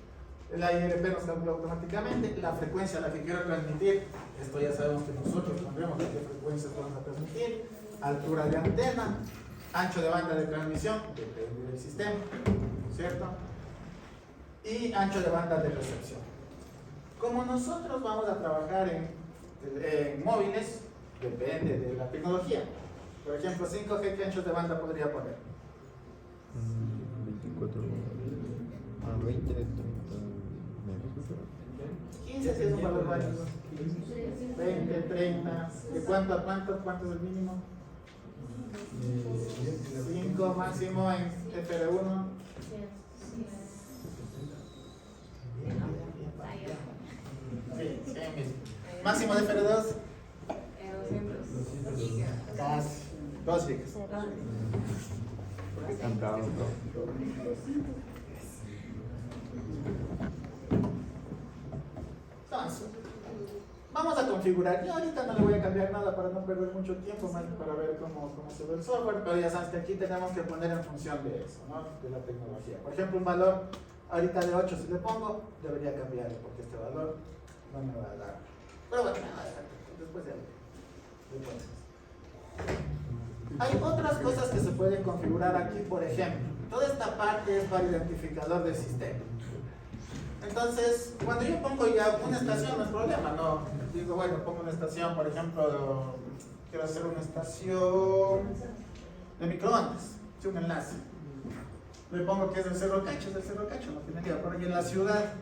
La IRP nos calcula automáticamente. La frecuencia a la que quiero transmitir, esto ya sabemos que nosotros pondremos qué frecuencias vamos a transmitir. Altura de antena, ancho de banda de transmisión, depende del sistema, ¿cierto? Y ancho de banda de recepción. Como nosotros vamos a trabajar en móviles, depende de la tecnología. Por ejemplo, 5G, ¿qué anchos de banda podría poner? 24 a 20, 30 15 si es un valor válido. 20, 30. ¿De cuánto a cuánto? ¿Cuánto es el mínimo? 5 máximo en FR1. Sí, 100 mismo. Máximo de FR2. Casi. 2 gigas. Cantado. Entonces, vamos a configurar. Yo ahorita no le voy a cambiar nada para no perder mucho tiempo, más que para ver cómo se ve el software, pero ya sabes que aquí tenemos que poner en función de eso, ¿no? De la tecnología. Por ejemplo, un valor ahorita de 8 si le pongo, debería cambiarlo porque este valor no me va a dar. Pero bueno, después de hay otras cosas que se pueden configurar aquí, por ejemplo. Toda esta parte es para identificador del sistema. Entonces, cuando yo pongo ya una estación, no es problema, no. Digo, bueno, pongo una estación, por ejemplo, quiero hacer una estación de microondas, un enlace. Le pongo que es el Cerro Cacho, no tiene idea. Pero en la ciudad,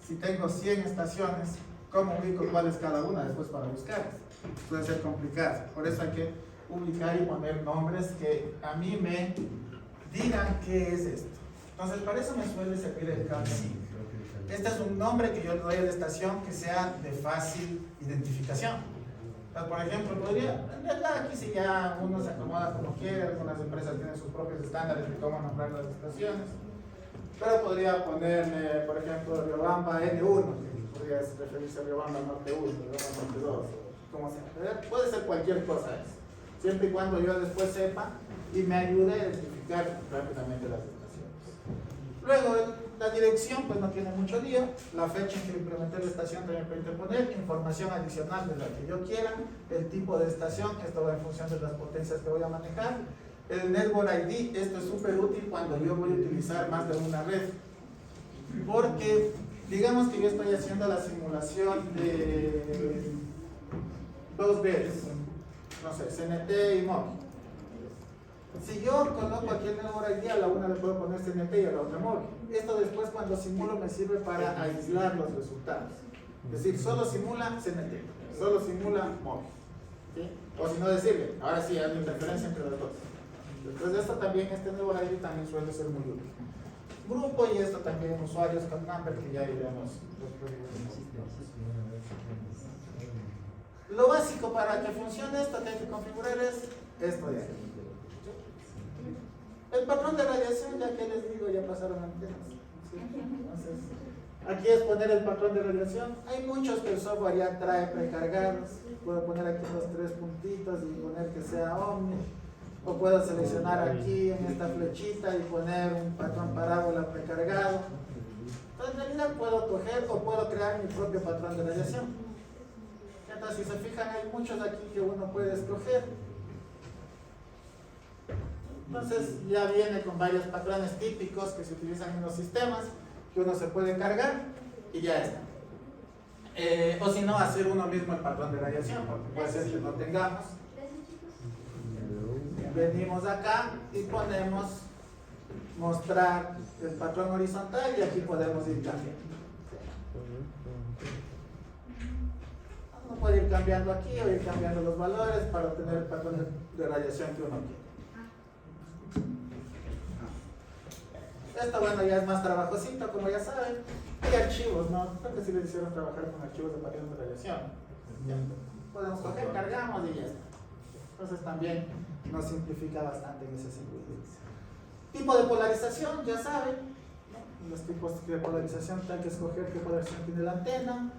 si tengo 100 estaciones, ¿cómo ubico cuál es cada una después para buscar? Puede ser complicado. Por eso hay que ubicar y poner nombres que a mí me digan qué es esto. Entonces, para eso me suele servir el CAMSIG. Este es un nombre que yo le doy a la estación que sea de fácil identificación. Entonces, por ejemplo, podría, en realidad aquí si ya uno se acomoda como quiere, algunas empresas tienen sus propios estándares de cómo nombrar las estaciones, pero podría ponerle, por ejemplo, Riobamba N1, que podría referirse a Riobamba Norte 1, Riobamba Norte 2, como sea. Puede ser cualquier cosa eso, siempre y cuando yo después sepa y me ayude a identificar rápidamente las estaciones. Luego, la dirección pues no tiene mucho lío, la fecha en que implementé la estación también permite poner información adicional de la que yo quiera, el tipo de estación, esto va en función de las potencias que voy a manejar, el Network ID, esto es súper útil cuando yo voy a utilizar más de una red, porque digamos que yo estoy haciendo la simulación de dos redes, no sé, CNT y móvil. Si yo coloco aquí el Network ID, a la una le puedo poner CNT y a la otra móvil. Esto después cuando simulo me sirve para aislar los resultados. Es decir, solo simula CNT, solo simula móvil. ¿Sí? O si no decirle, ahora sí hay una interferencia entre los dos. Después de esto también, este Network ID también suele ser muy útil. grupo y esto también usuarios con number que ya iremos. Lo básico para que funcione esto que hay que configurar es esto de aquí. El patrón de radiación, ya que les digo, ya pasaron antenas. ¿Sí? Entonces, aquí es poner el patrón de radiación. Hay muchos que el software ya trae precargados. Puedo poner aquí los 3 puntitos y poner que sea omni. O puedo seleccionar aquí en esta flechita y poner un patrón parábola precargado. Entonces, en realidad puedo coger o puedo crear mi propio patrón de radiación. Entonces, si se fijan, hay muchos aquí que uno puede escoger. Entonces ya viene con varios patrones típicos que se utilizan en los sistemas que uno se puede cargar y ya está. O si no, hacer uno mismo el patrón de radiación, porque puede ser que no tengamos. Venimos acá y ponemos mostrar el patrón horizontal y aquí podemos ir cambiando. Uno puede ir cambiando aquí o ir cambiando los valores para obtener el patrón de radiación que uno quiere. Esto, bueno, ya es más trabajosito, como ya saben. Hay archivos, ¿no? Creo que sí les hicieron trabajar con archivos de patrones de radiación. Ya. Podemos coger, cargamos y ya está. Entonces también nos simplifica bastante en ese sentido. Tipo de polarización, ya saben, ¿no? Los tipos de polarización, hay que escoger qué polarización tiene la antena.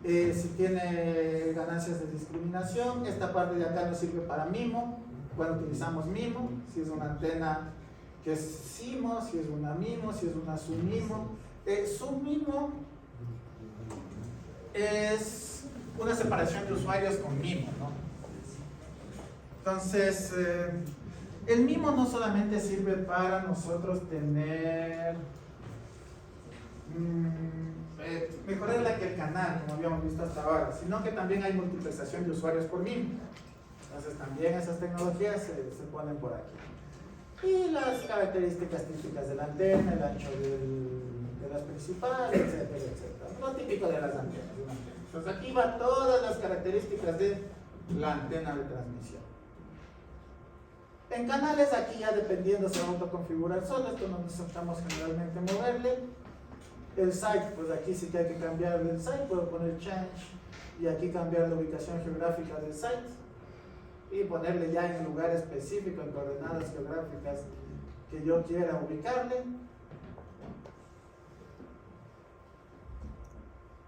Si tiene ganancias de discriminación, esta parte de acá nos sirve para MIMO, cuando utilizamos MIMO, si es una antena que es SIMO, si es una MIMO, si es una SUMIMO. SUMIMO es una separación de usuarios con MIMO, ¿no? Entonces, el MIMO no solamente sirve para nosotros tener mejorar el canal, como habíamos visto hasta ahora, sino que también hay multiplexación de usuarios por MIMO. Entonces también esas tecnologías se ponen por aquí. Y las características típicas de la antena, el ancho de las principales, etcétera, etcétera. Lo típico de las antenas. Entonces aquí va todas las características de la antena de transmisión. En canales aquí ya dependiendo se va a autoconfigurar solo, esto no necesitamos generalmente moverle. El site, pues aquí sí que hay que cambiar el site, puedo poner change y aquí cambiar la ubicación geográfica del site y ponerle ya en el lugar específico, en coordenadas geográficas que yo quiera ubicarle.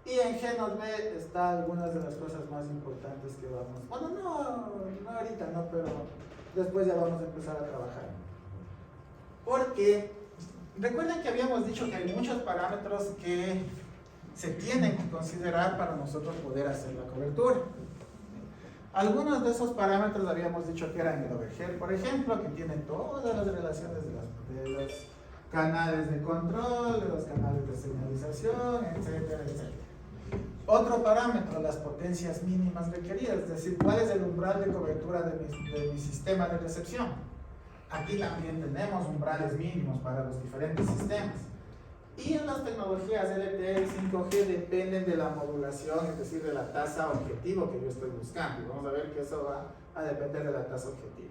Y en GNOD-B está algunas de las cosas más importantes que vamos, bueno, no ahorita, no, pero después ya vamos a empezar a trabajar. Porque recuerden que habíamos dicho que hay muchos parámetros que se tienen que considerar para nosotros poder hacer la cobertura. Algunos de esos parámetros habíamos dicho que eran el overhead, por ejemplo, que tiene todas las relaciones de los canales de control, de los canales de señalización, etcétera, etcétera. Otro parámetro, las potencias mínimas requeridas, es decir, cuál es el umbral de cobertura de mi sistema de recepción. Aquí también tenemos umbrales mínimos para los diferentes sistemas. Y en las tecnologías LTE y 5G dependen de la modulación, es decir, de la tasa objetivo que yo estoy buscando. Y vamos a ver que eso va a depender de la tasa objetivo.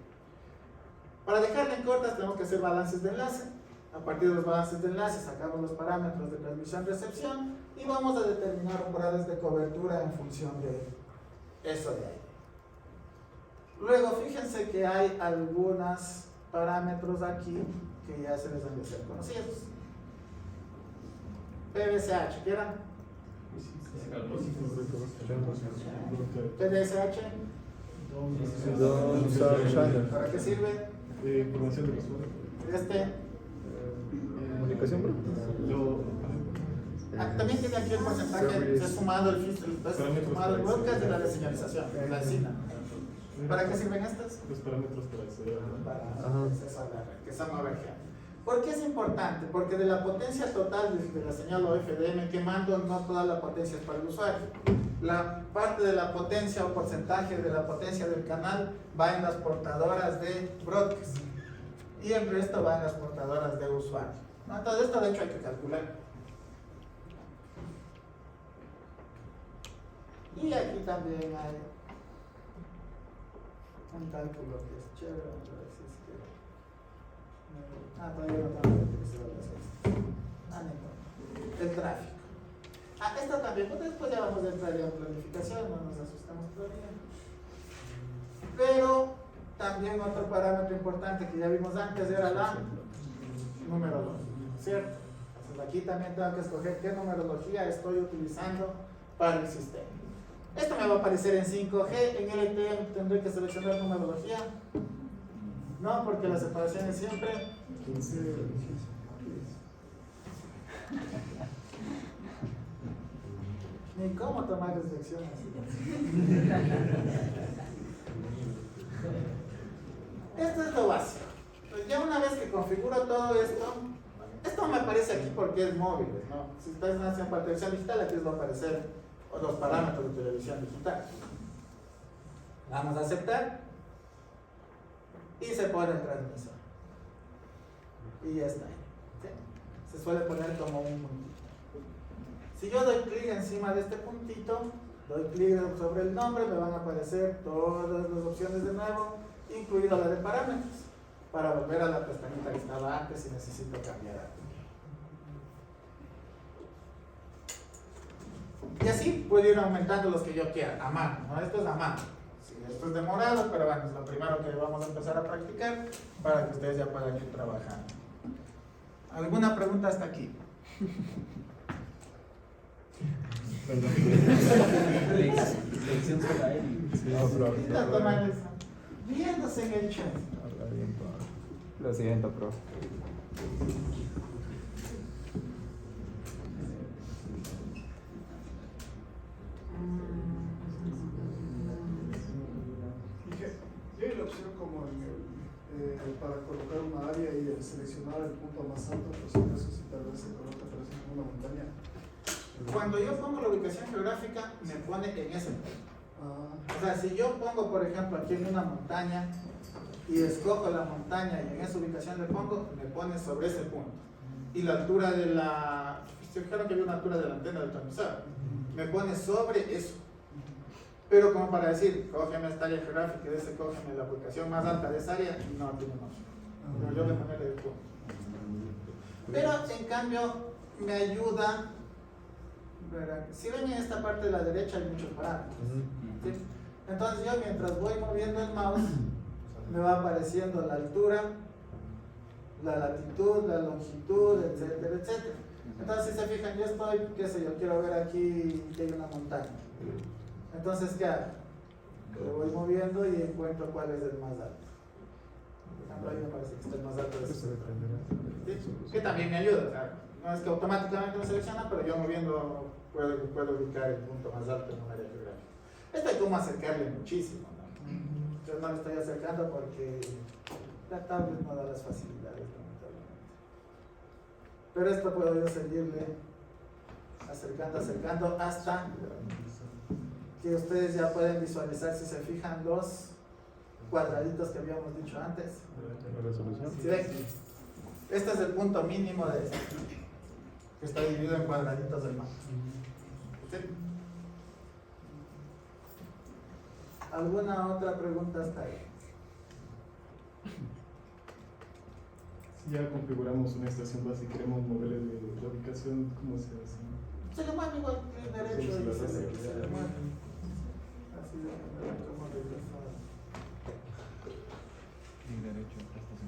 Para dejarla en cortas tenemos que hacer balances de enlace. A partir de los balances de enlace sacamos los parámetros de transmisión-recepción y vamos a determinar umbrales de cobertura en función de eso de ahí. Luego, fíjense que hay algunos parámetros aquí que ya se les han de ser conocidos. PVSH, ¿qué eran? PDSH. ¿Para qué sirve? Información del usuario. Comunicación, bro. También tiene aquí el porcentaje, se ha sumado el broadcast y la de señalización, la encina. ¿Para qué sirven estas? Los parámetros para acceder Para acceso a la red, que son overhead. ¿Por qué es importante? Porque de la potencia total de la señal OFDM que mando, no toda la potencia es para el usuario. La parte de la potencia o porcentaje de la potencia del canal va en las portadoras de broadcast y el resto va en las portadoras de usuario. ¿No? Todo esto de hecho hay que calcular. Y aquí también hay un cálculo que es chévere, vamos a ver si es que... todavía no tengo que utilizar las cosas. el tráfico. Esto también, pues después ya vamos a entrar en planificación, no nos asustamos todavía. Pero también otro parámetro importante que ya vimos antes era la numerología, ¿cierto? Entonces aquí también tengo que escoger qué numerología estoy utilizando para el sistema. Esto me va a aparecer en 5G, en LTE tendré que seleccionar numerología. No, porque la separación es siempre 15. ni cómo tomar decisiones. Esto es lo básico. Pues ya una vez que configuro todo esto me aparece aquí porque es móvil, ¿no? Si estás haciendo para televisión digital, aquí les va a aparecer los parámetros de televisión digital. Vamos a aceptar y se pone el transmisor. Y ya está. ¿Sí? Se suele poner como un puntito. Si yo doy clic encima de este puntito, doy clic sobre el nombre, me van a aparecer todas las opciones de nuevo, incluida la de parámetros, para volver a la pestañita que estaba antes si necesito cambiar algo. Y así puedo ir aumentando los que yo quiera, a mano, ¿no? Esto es a mano. Sí, esto es demorado, pero bueno, es lo primero que vamos a empezar a practicar para que ustedes ya puedan ir trabajando. ¿Alguna pregunta hasta aquí? Lección sola él. Ahorita toman eso. Viéndose en el chat. Habla bien, Lo siento, profe. Y hay la opción como para colocar una área y seleccionar el punto más alto, pues en eso sí tal vez se coloca por ejemplo una montaña. Cuando yo pongo la ubicación geográfica, me pone en ese punto. O sea, si yo pongo, por ejemplo, aquí en una montaña y escojo la montaña y en esa ubicación le pongo, me pone sobre ese punto. Y la altura de la... Se fijaron que había una altura de la antena del transmisor. Me pone sobre eso. Pero como para decir, cógeme esta área geográfica y de ese cógeme la ubicación más alta de esa área, no tiene opción. Pero yo le pondré el punto. Pero en cambio, me ayuda... Si ven en esta parte de la derecha hay muchos parámetros. ¿Sí? Entonces yo mientras voy moviendo el mouse me va apareciendo la altura, la latitud, la longitud, etcétera, etcétera. Entonces si se fijan, yo estoy, qué sé yo, quiero ver aquí que hay una montaña. Entonces ¿qué hago? Le voy moviendo y encuentro cuál es el más alto. Por ejemplo, ahí me parece que está el más alto de ese. ¿Sí? Que también me ayuda, o sea, no es que automáticamente me selecciona, pero yo moviendo puedo ubicar el punto más alto en un área geográfica. Esto hay como acercarle muchísimo, ¿no? Yo no lo estoy acercando porque la tablet no da las facilidades, lamentablemente. Pero esto puedo yo seguirle acercando hasta que ustedes ya pueden visualizar, si se fijan, los cuadraditos que habíamos dicho antes. ¿La resolución? ¿Sí ven? Este es el punto mínimo de esto, que está dividido en cuadraditos del mapa. ¿Sí? ¿Alguna otra pregunta hasta ahí? Si ya configuramos una estación base y queremos moverle de la ubicación, ¿cómo se hace? Se lo mueve igual clic derecho Sí, y sí, se sí. le mueve. Así de como regresado. Clic derecho, estación.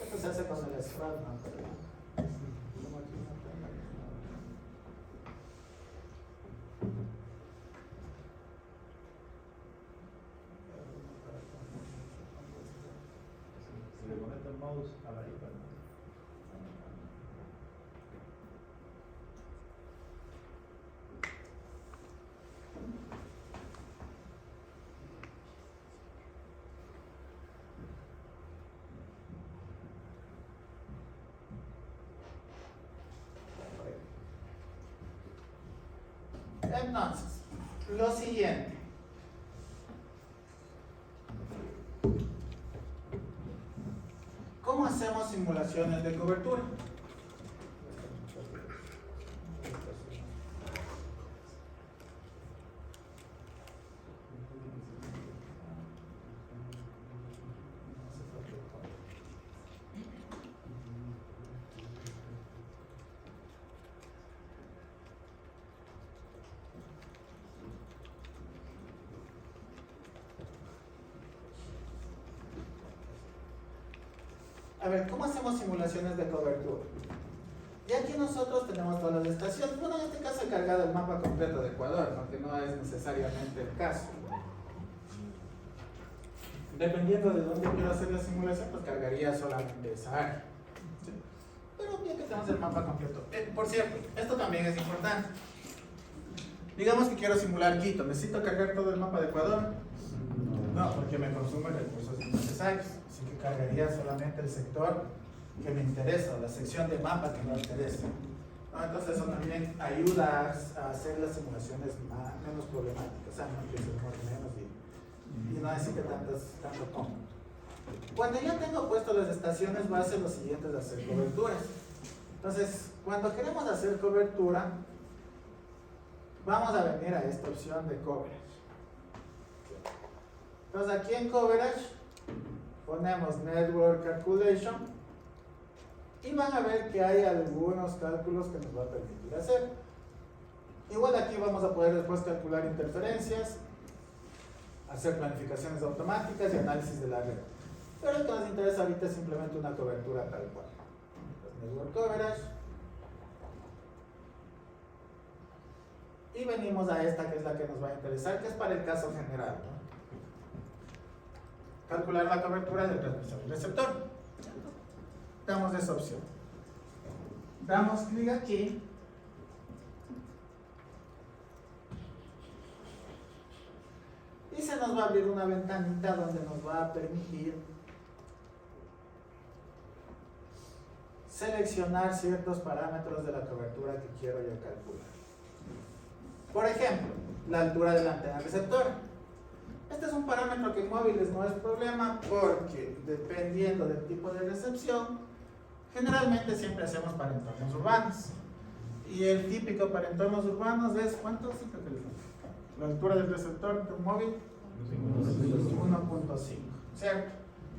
Esto se hace con el scroll, ¿no? Como aquí no tengo. mouse a la iPad. Entonces, lo siguiente. ¿Cómo hacemos simulaciones de cobertura? A ver, ¿cómo hacemos simulaciones de cobertura? Y aquí nosotros tenemos todas las estaciones. Bueno, en este caso he cargado el mapa completo de Ecuador, aunque no es necesariamente el caso. Dependiendo de dónde quiero hacer la simulación, pues cargaría solamente esa área. ¿Sí? Pero bien que tenemos el mapa completo. Por cierto, esto también es importante. Digamos que quiero simular Quito. ¿Necesito cargar todo el mapa de Ecuador? No, porque me consume recursos innecesarios. Así que cargaría solamente el sector que me interesa, o la sección de mapa que me interesa. ¿No? Entonces eso también ayuda a hacer las simulaciones menos problemáticas, o sea, que se demoren menos y no necesite tanto cómputo. Cuando ya tengo puesto las estaciones base, lo siguiente es hacer coberturas. Entonces, cuando queremos hacer cobertura, vamos a venir a esta opción de coverage. Entonces aquí en coverage ponemos network calculation y van a ver que hay algunos cálculos que nos va a permitir hacer. Igual aquí vamos a poder después calcular interferencias, hacer planificaciones automáticas y análisis de la red. Pero lo que nos interesa ahorita es simplemente una cobertura tal cual. Entonces, network coverage. Y venimos a esta que es la que nos va a interesar, que es para el caso general, ¿no? Calcular la cobertura del transmisor y receptor. Damos esa opción. Damos clic aquí. Y se nos va a abrir una ventanita donde nos va a permitir seleccionar ciertos parámetros de la cobertura que quiero yo calcular. Por ejemplo, la altura de la antena receptora. Este es un parámetro que en móviles no es problema porque dependiendo del tipo de recepción, generalmente siempre hacemos para entornos urbanos. Y el típico para entornos urbanos es, ¿cuánto? La altura del receptor de un móvil, 1.5, ¿cierto?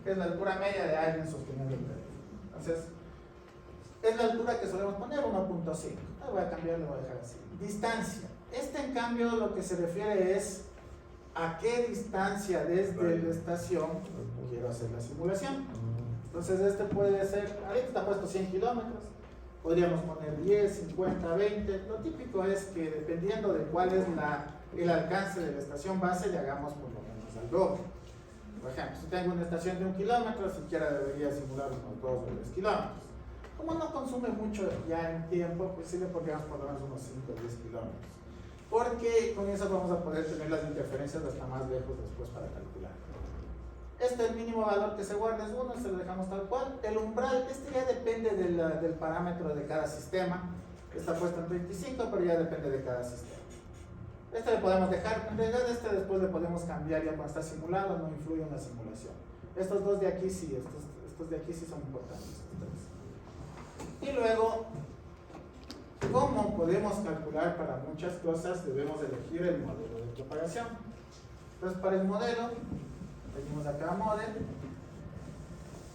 Que es la altura media de alguien sosteniendo el teléfono. Entonces, es la altura que solemos poner, 1.5. No voy a cambiar, lo voy a dejar así. Distancia. Este, en cambio, lo que se refiere es a qué distancia desde la estación quiero hacer la simulación. Entonces este puede ser, ahorita está puesto 100 kilómetros, podríamos poner 10, 50, 20. Lo típico es que dependiendo de cuál es el alcance de la estación base, le hagamos por lo menos al doble. Por ejemplo, si tengo una estación de 1 kilómetro, siquiera debería simular unos 2 o 3 kilómetros. Como no consume mucho ya en tiempo, pues sí le pondríamos por lo menos unos 5 o 10 kilómetros. Porque con eso vamos a poder tener las interferencias hasta más lejos después para calcular. El mínimo valor que se guarda es 1, se lo dejamos tal cual. El umbral, ya depende del parámetro de cada sistema. Está puesto en 25, pero ya depende de cada sistema. Le podemos dejar, en realidad después le podemos cambiar ya cuando está simulado, no influye en la simulación. Estos dos de aquí sí, estos de aquí sí son importantes. Y luego, como podemos calcular para muchas cosas, debemos elegir el modelo de propagación. Entonces, para el modelo, venimos acá a Model.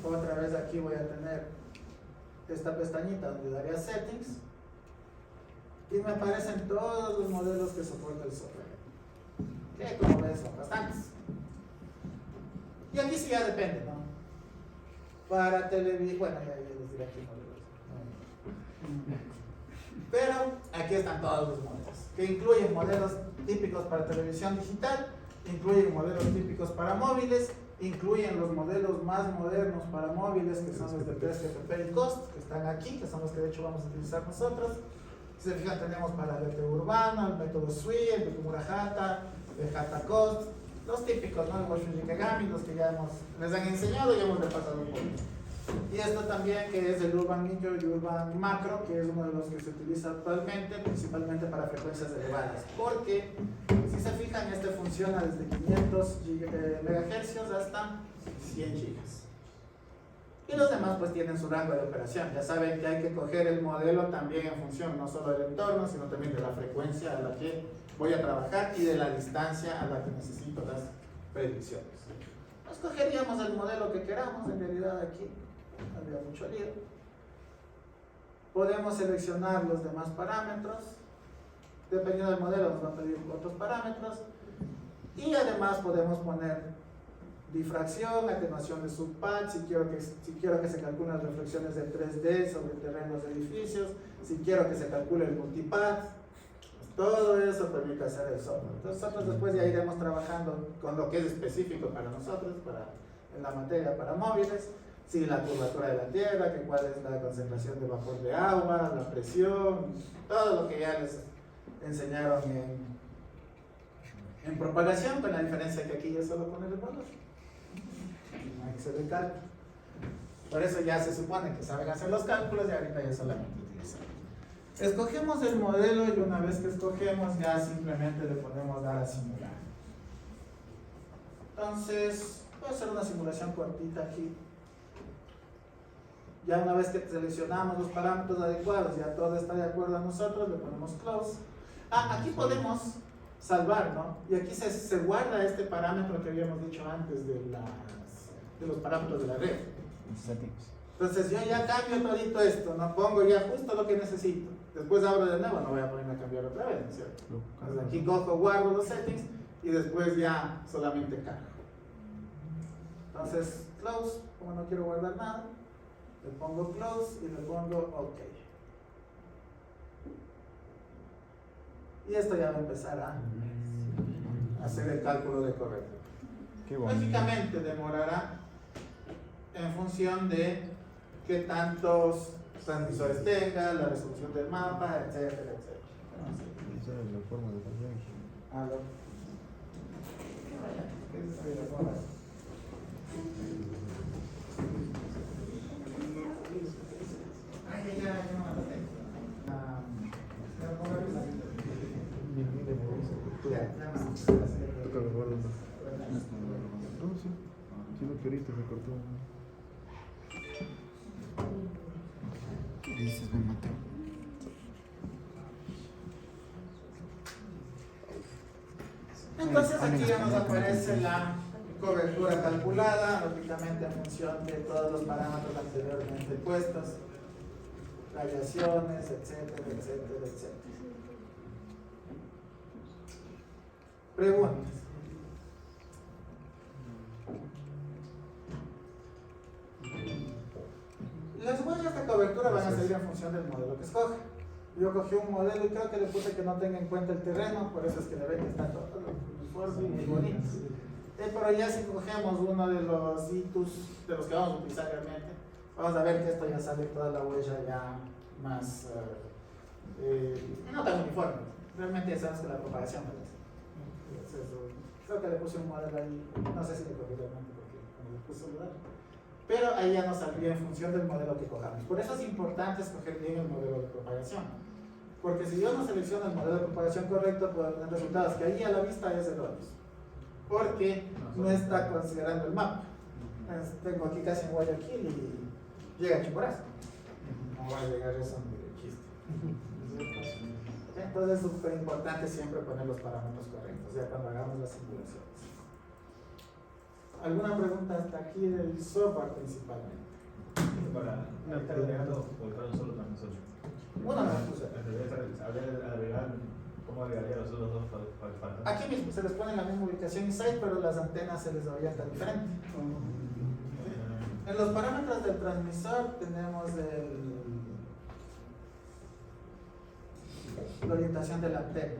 Otra vez aquí voy a tener esta pestañita donde daría Settings. Y me aparecen todos los modelos que soporta el software. Que como ven son bastantes. Y aquí sí ya depende, ¿no? Para televisión, bueno, ya les diré aquí modelos. Pero aquí están todos los modelos, que incluyen modelos típicos para televisión digital incluyen modelos típicos para móviles, incluyen los modelos más modernos para móviles, que son los de PSFP y COST, que están aquí, que son los que de hecho vamos a utilizar nosotros. Si se fijan, tenemos para el BTU urbano, el método SWI, el BTU Murahata, el Hata COST, los típicos, ¿no? El Washington Kagami, los que ya les han enseñado y hemos repasado un poco. Y esto también, que es el Urban Micro y Urban Macro, que es uno de los que se utiliza actualmente, principalmente para frecuencias elevadas. Porque, si se fijan, este funciona desde 500 MHz hasta 100 GB. Y los demás pues tienen su rango de operación. Ya saben que hay que coger el modelo también en función no solo del entorno, sino también de la frecuencia a la que voy a trabajar y de la distancia a la que necesito las predicciones. Escogeríamos el modelo que queramos, en realidad aquí no había mucho lío. Podemos seleccionar los demás parámetros. Dependiendo del modelo nos va a pedir otros parámetros. Y además podemos poner difracción, atenuación de subpad, si quiero que se calculen las reflexiones de 3D sobre terrenos de edificios, si quiero que se calcule el multipad, todo eso permite hacer el software. Entonces nosotros después ya iremos trabajando con lo que es específico para nosotros, en la materia para móviles, si la curvatura de la tierra, que cuál es la concentración de vapor de agua, la presión, todo lo que ya les enseñaron en propagación, con la diferencia que aquí ya solo poner el valor. No hay que hacer el cálculo. Por eso ya se supone que saben hacer los cálculos y ahorita ya solamente utilizan. Escogemos el modelo y una vez que escogemos ya simplemente le podemos dar a simular. Entonces, voy a hacer una simulación cortita aquí. Ya una vez que seleccionamos los parámetros adecuados, ya todo está de acuerdo a nosotros, le ponemos close. Aquí podemos salvar, ¿no? Y aquí se guarda este parámetro que habíamos dicho antes de los parámetros de la red. Entonces yo ya cambio todito esto, ¿no? Pongo ya justo lo que necesito. Después abro de nuevo, no voy a ponerme a cambiar otra vez, ¿no es cierto? Entonces aquí cojo, guardo los settings y después ya solamente cargo. Entonces, close, como no quiero guardar nada, le pongo close y le pongo OK. Y esto ya va a empezar a hacer el cálculo de correcto. Lógicamente demorará en función de qué tantos transmisores tenga, la resolución del mapa, etcétera, etcétera. Esa es la forma de hacer. Si no queriste, se cortó. ¿Qué dices, me maté? Entonces aquí ya nos aparece la cobertura calculada, lógicamente en función de todos los parámetros anteriormente puestos, radiaciones, etcétera, etcétera, etcétera. Preguntas. Las huellas de cobertura van a salir en función del modelo que escoge. Yo cogí un modelo y creo que le puse que no tenga en cuenta el terreno, por eso es que le ven que está todo uniforme y muy bonito. Pero ya si cogemos uno de los ITUs de los que vamos a utilizar realmente, vamos a ver que esto ya sale toda la huella ya más, no tan uniforme. Realmente ya sabemos que la propagación es así. Entonces, creo que le puse un modelo ahí, no sé si le cogí realmente porque como le puse el lugar. Pero ahí ya nos saldría en función del modelo que cojamos. Por eso es importante escoger bien el modelo de propagación. Porque si yo no selecciono el modelo de propagación correcto, puedo tener resultados que ahí a la vista es erróneos. Porque no está considerando el mapa. Entonces, tengo aquí casi en Guayaquil y llega a Chimborazo. No va a llegar eso de chiste. Entonces es súper importante siempre poner los parámetros correctos, ya cuando hagamos las simulaciones. ¿Alguna pregunta hasta aquí del software principalmente? Para agregando o el caso solo transmisor. Una me puse. Agregar, ¿cómo agregaría los otros dos para Aquí mismo se les pone la misma ubicación y site, pero las antenas se les orientan diferente. En los parámetros del transmisor tenemos la orientación de la antena.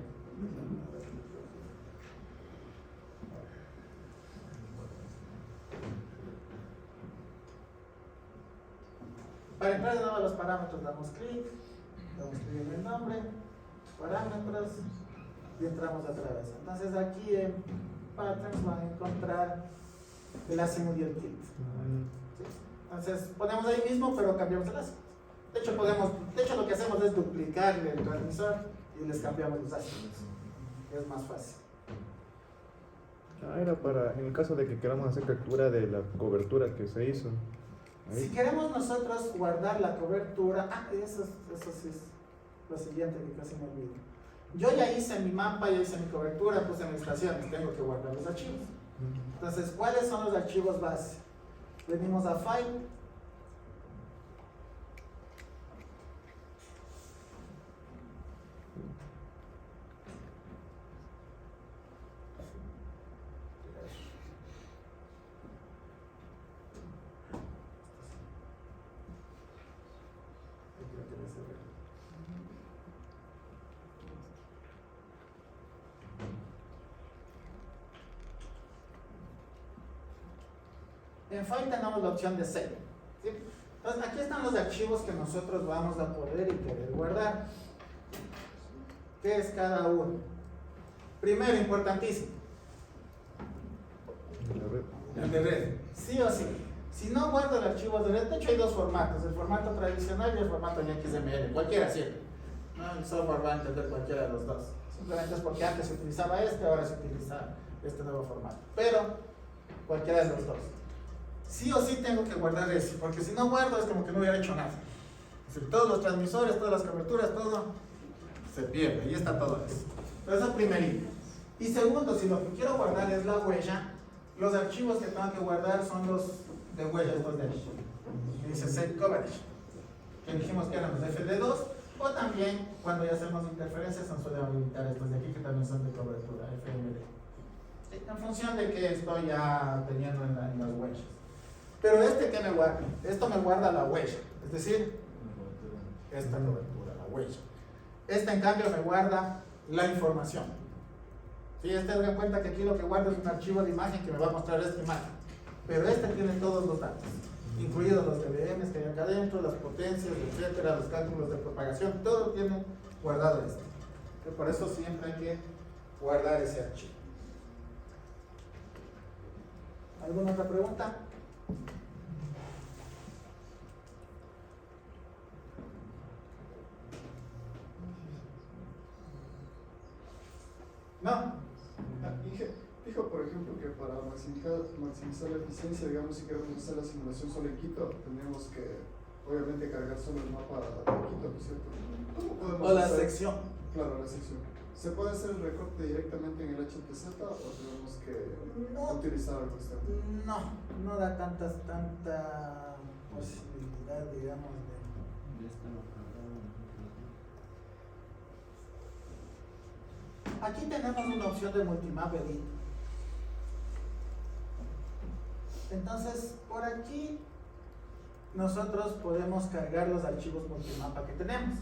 Para entrar de nuevo a los parámetros damos clic en el nombre, parámetros y entramos otra vez. Entonces aquí en Patterns van a encontrar el ASIMUD y el kit. ¿Sí? Entonces ponemos ahí mismo pero cambiamos el ASIMUD. De hecho lo que hacemos es duplicar el transmisor y les cambiamos los ASIMUDs. Es más fácil. Era para, en el caso de que queramos hacer captura de la cobertura que se hizo. Si queremos nosotros guardar la cobertura, eso sí es lo siguiente que casi me olvido. Yo ya hice mi mapa, ya hice mi cobertura, puse mis estaciones, tengo que guardar los archivos. Entonces, ¿cuáles son los archivos base? Venimos a File. En File tenemos la opción de Save. ¿Sí? Entonces, aquí están los archivos que nosotros vamos a poder y querer guardar. ¿Qué es cada uno? Primero, importantísimo. El de red. Sí o sí. Si no guardo el archivo de red, de hecho hay dos formatos, el formato tradicional y el formato en XML, cualquiera sirve. ¿No? El software va a entender cualquiera de los dos. Simplemente es porque antes se utilizaba este, ahora se utiliza este nuevo formato. Pero cualquiera de los dos. Sí o sí tengo que guardar eso, porque si no guardo es como que no hubiera hecho nada. Es decir, todos los transmisores, todas las coberturas, todo se pierde, ahí está todo eso. Pero eso es primerito. Y segundo, si lo que quiero guardar es la huella, los archivos que tengo que guardar son los de huella, estos de aquí. Y dice set coverage, que dijimos que eran los FD2, o también cuando ya hacemos interferencias nos suelen habilitar estos de aquí que también son de cobertura, FMD. En función de que estoy ya teniendo en las huellas. Pero ¿qué me guarda? Esto me guarda la huella, es decir, esta cobertura, la huella. En cambio me guarda la información. ¿Sí? Den cuenta que aquí lo que guarda es un archivo de imagen que me va a mostrar esta imagen. Pero tiene todos los datos, incluidos los DBMs que hay acá adentro, las potencias, etcétera, los cálculos de propagación, todo tiene guardado esto. Por eso siempre hay que guardar ese archivo. ¿Alguna otra pregunta? No. Dijo, por ejemplo, que para maximizar la eficiencia, digamos, si queremos hacer la simulación solo en Quito, tendríamos que, obviamente, cargar solo el mapa de Quito, ¿no es cierto? ¿Cómo podemos O la hacer? sección. Claro, la sección. ¿Se puede hacer el recorte directamente en el HTZ o tenemos que utilizar algo externo? No da tanta posibilidad, digamos, de... Aquí tenemos una opción de multimap edit. Entonces, por aquí nosotros podemos cargar los archivos multimapa que tenemos.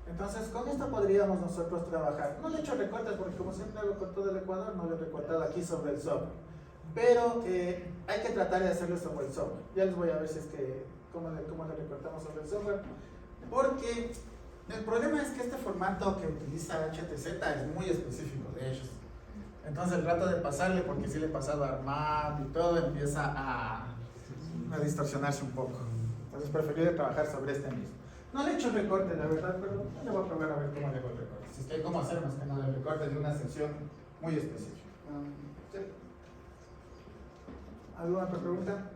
Entonces, con esto podríamos nosotros trabajar. No le he hecho recortes porque como siempre hago con todo el Ecuador, no lo he recortado aquí sobre el software. Pero hay que tratar de hacerlo sobre el software. Ya les voy a ver si es que cómo le recortamos sobre el software. Porque el problema es que este formato que utiliza HTZ es muy específico de ellos. Entonces trato de pasarle, porque si le he pasado a Armad y todo, empieza a distorsionarse un poco. Entonces preferible trabajar sobre este mismo. No le he hecho recorte, la verdad, pero le voy a probar a ver cómo le hago el recorte. Si es que hay cómo hacer más que nada el recorte de una sección muy específica. ¿Sí? ¿Alguna otra pregunta?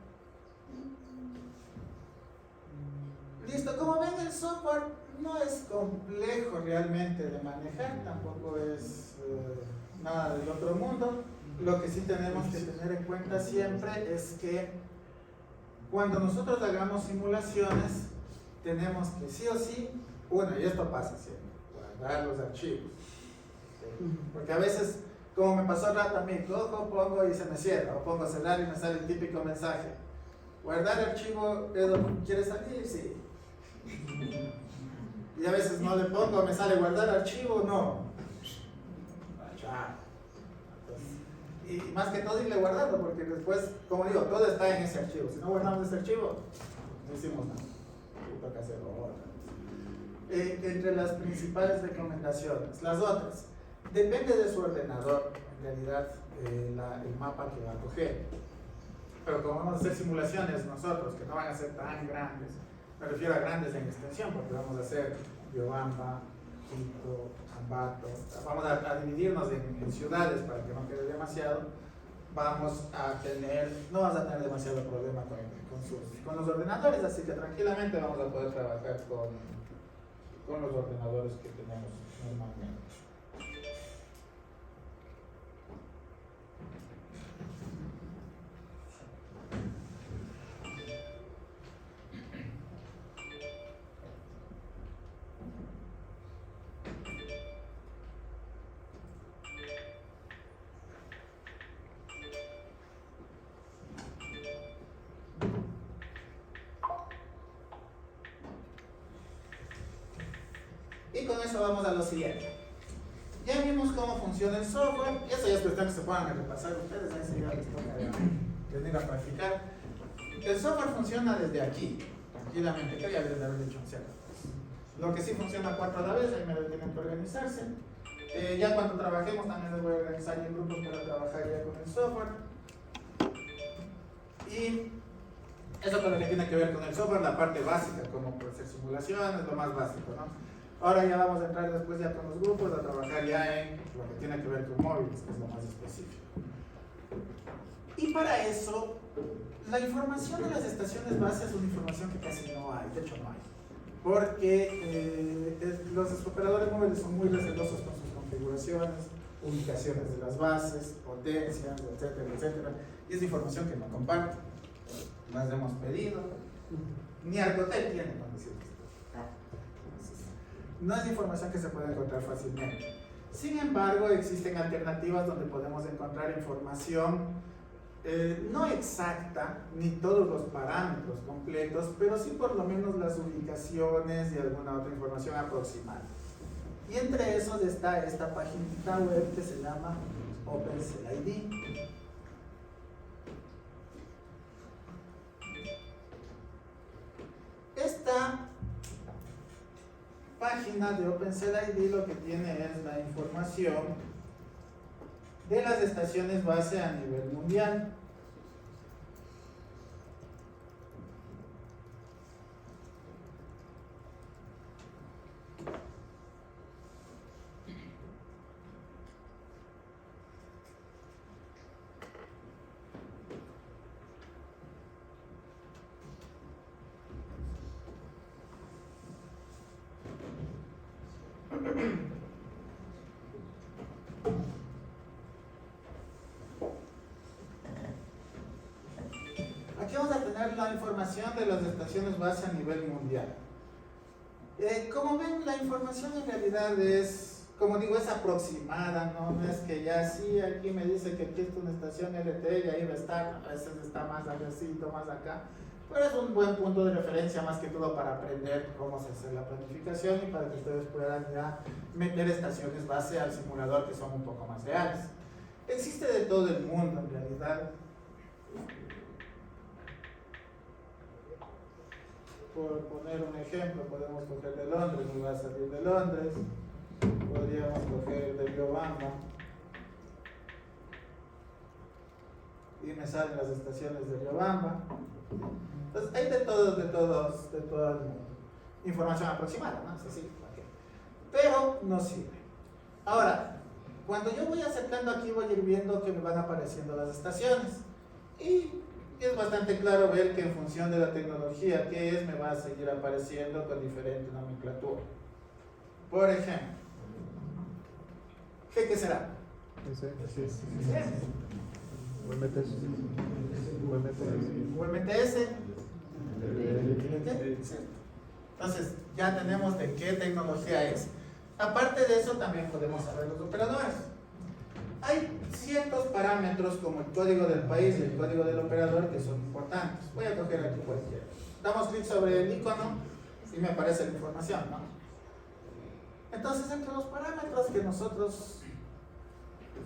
Listo, como ven, el software no es complejo realmente de manejar, tampoco es nada del otro mundo. Lo que sí tenemos que tener en cuenta siempre es que cuando nosotros hagamos simulaciones, tenemos que sí o sí, y esto pasa siempre, guardar los archivos. Porque a veces, como me pasó rato a mí, cojo, pongo y se me cierra, o pongo cerrar y me sale el típico mensaje. Guardar archivo, ¿quiere salir? Sí. Y a veces no le pongo, me sale guardar archivo, no. Y más que todo irle guardando, porque después, como digo, todo está en ese archivo. Si no guardamos ese archivo, no hicimos nada. y toca hacer otra. Entre las principales recomendaciones, las otras, depende de su ordenador, en realidad, el mapa que va a coger. Pero como vamos a hacer simulaciones nosotros, que no van a ser tan grandes, me refiero a grandes en extensión, porque vamos a hacer Riobamba, Quito, Ambato, vamos a dividirnos en ciudades para que no quede demasiado, no vas a tener demasiado problema con los ordenadores, así que tranquilamente vamos a poder trabajar con los ordenadores que tenemos normalmente. Y con eso vamos a lo siguiente. Ya vimos cómo funciona el software, y eso ya es cuestión que se puedan repasar ustedes, ahí sí ya les toca venir a practicar. El software funciona desde aquí, tranquilamente, que ya deben de haber dicho un cierto. Lo que sí funciona 4 a la vez, ahí me tienen que organizarse. Ya cuando trabajemos también les voy a organizar en grupos para trabajar ya con el software. Y eso con lo que tiene que ver con el software, la parte básica, como puede ser simulaciones, lo más básico, ¿no? Ahora ya vamos a entrar después ya con los grupos a trabajar ya en lo que tiene que ver con móviles, que es lo más específico. Y para eso, la información de las estaciones base es una información que casi no hay, de hecho no hay. Porque los operadores móviles son muy recelosos con sus configuraciones, ubicaciones de las bases, potencias, etcétera, etcétera. Y es información que no comparten. Las hemos pedido. Ni Argotel tiene con decir esto. No es información que se puede encontrar fácilmente. Sin embargo, existen alternativas donde podemos encontrar información no exacta, ni todos los parámetros completos, pero sí por lo menos las ubicaciones y alguna otra información aproximada. Y entre esos está esta página web que se llama OpenCLID. Esta página de OpenCLID lo que tiene es la información de las estaciones base a nivel mundial. Aquí vamos a tener la información de las estaciones base a nivel mundial. Como ven, la información en realidad es, como digo, es aproximada, no es que ya sí, aquí me dice que aquí está una estación LTE y ahí va a estar, a veces está más allá, más acá. Pero es un buen punto de referencia más que todo para aprender cómo se hace la planificación y para que ustedes puedan ya meter estaciones base al simulador que son un poco más reales. Existe de todo el mundo en realidad. Por poner un ejemplo, podemos coger de Londres, nos va a salir de Londres. Podríamos coger de Riobamba y me salen las estaciones de Riobamba. Entonces hay de todo el mundo. Información aproximada, ¿no? Es así, okay. Pero no sirve. Ahora, cuando yo voy acercando aquí voy a ir viendo que me van apareciendo las estaciones. Y es bastante claro ver que en función de la tecnología que es, me va a seguir apareciendo con diferente nomenclatura. Por ejemplo, ¿qué será? UMTS. Entonces, ya tenemos de qué tecnología es. Aparte de eso, también podemos saber los operadores. Hay ciertos parámetros como el código del país y el código del operador que son importantes. Voy a coger aquí cualquiera. Damos clic sobre el icono y me aparece la información, ¿no? Entonces, entre los parámetros que nosotros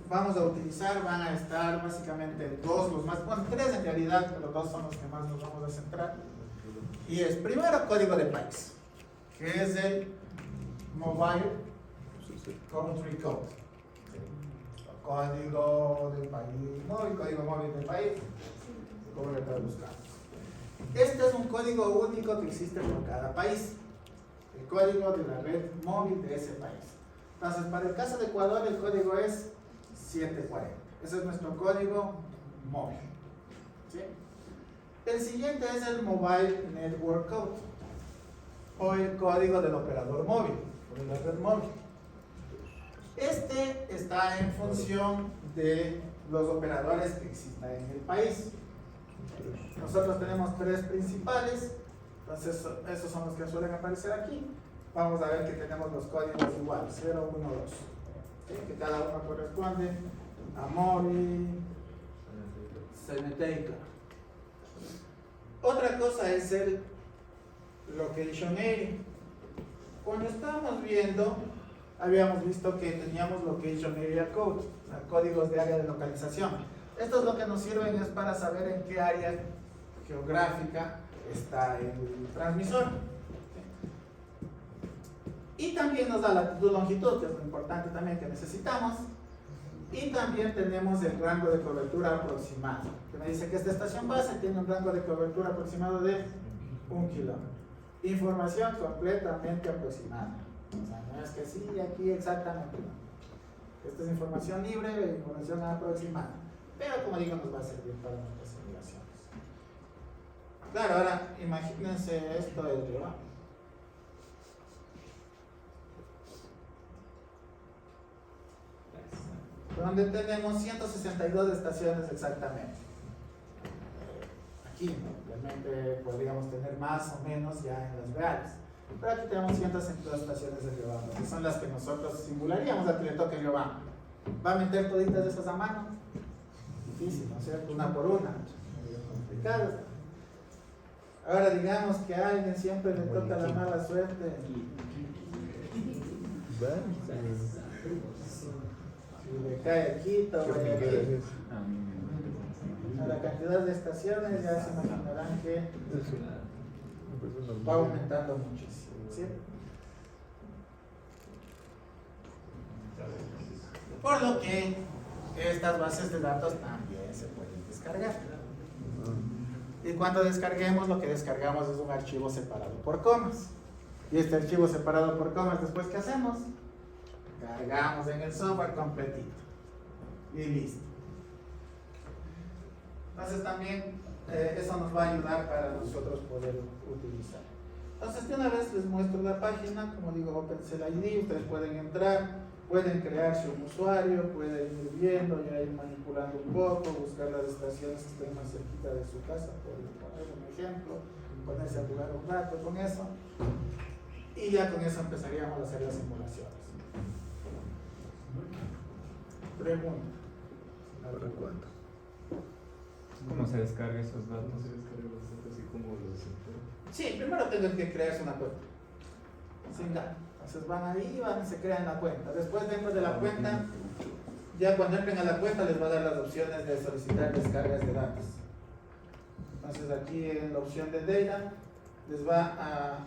vamos a utilizar van a estar básicamente dos, los más, bueno, tres en realidad, pero dos son los que más nos vamos a centrar. Y es primero código de país, que es el Mobile Country Code. Código del país móvil, código móvil del país, como le traduzcamos. Este es un código único que existe por cada país, el código de la red móvil de ese país. Entonces, para el caso de Ecuador, el código es 740. Ese es nuestro código móvil. ¿Sí? El siguiente es el Mobile Network Code, o el código del operador móvil, o de la red móvil. Este está en función de los operadores que existan en el país. Nosotros tenemos 3 principales, entonces esos son los que suelen aparecer aquí. Vamos a ver que tenemos los códigos iguales, 0, 1, 2, ¿sí? Que cada uno corresponde a móvil, CNT y claro. Otra cosa es el Location Area. Cuando estábamos viendo, habíamos visto que teníamos Location Area Code, o sea, códigos de área de localización. Estos lo que nos sirven es para saber en qué área geográfica está el transmisor. Y también nos da latitud, longitud, que es lo importante también que necesitamos. Y también tenemos el rango de cobertura aproximado, que me dice que esta estación base tiene un rango de cobertura aproximado de 1 kilómetro. Información completamente aproximada. O sea, no es que sí, aquí exactamente no. Esta es información libre, información aproximada. Pero como digo, nos va a servir para nuestras simulaciones. Claro, ahora imagínense esto de arriba. Donde tenemos 162 estaciones exactamente. Aquí, ¿no? Realmente podríamos tener más o menos ya en las reales. Pero aquí tenemos 162 estaciones de Riobamba, que son las que nosotros simularíamos a que le toque Riobamba. ¿Va a meter toditas esas a mano? Difícil, ¿no es cierto? Una por una. Medio complicado. Ahora digamos que a alguien siempre le toca la mala suerte. Si le cae aquí, todo vaya aquí. A la cantidad de estaciones ya se imaginarán que va aumentando muchísimo, ¿sí? Por lo que estas bases de datos también se pueden descargar. Y cuando descarguemos, lo que descargamos es un archivo separado por comas. Y este archivo separado por comas, después, ¿qué hacemos? Cargamos en el software completito. Y listo. Entonces también eso nos va a ayudar para nosotros poder utilizar. Entonces de una vez les muestro la página, como digo, OpenCell ID, ustedes pueden entrar, pueden crearse un usuario, pueden ir viendo, ya ir manipulando un poco, buscar las estaciones que estén más cerquita de su casa, por poner un ejemplo, ponerse a jugar un rato con eso, y ya con eso empezaríamos a hacer las simulaciones. Pregunta. ¿Para cuánto? ¿Cómo se descarga esos datos? No se descarga los datos así como los Sí, primero tienen que crearse una cuenta. Sin nada. Entonces van ahí, van y se crean la cuenta. Después dentro de la cuenta, ya cuando entren a la cuenta les va a dar las opciones de solicitar descargas de datos. Entonces aquí en la opción de data les va a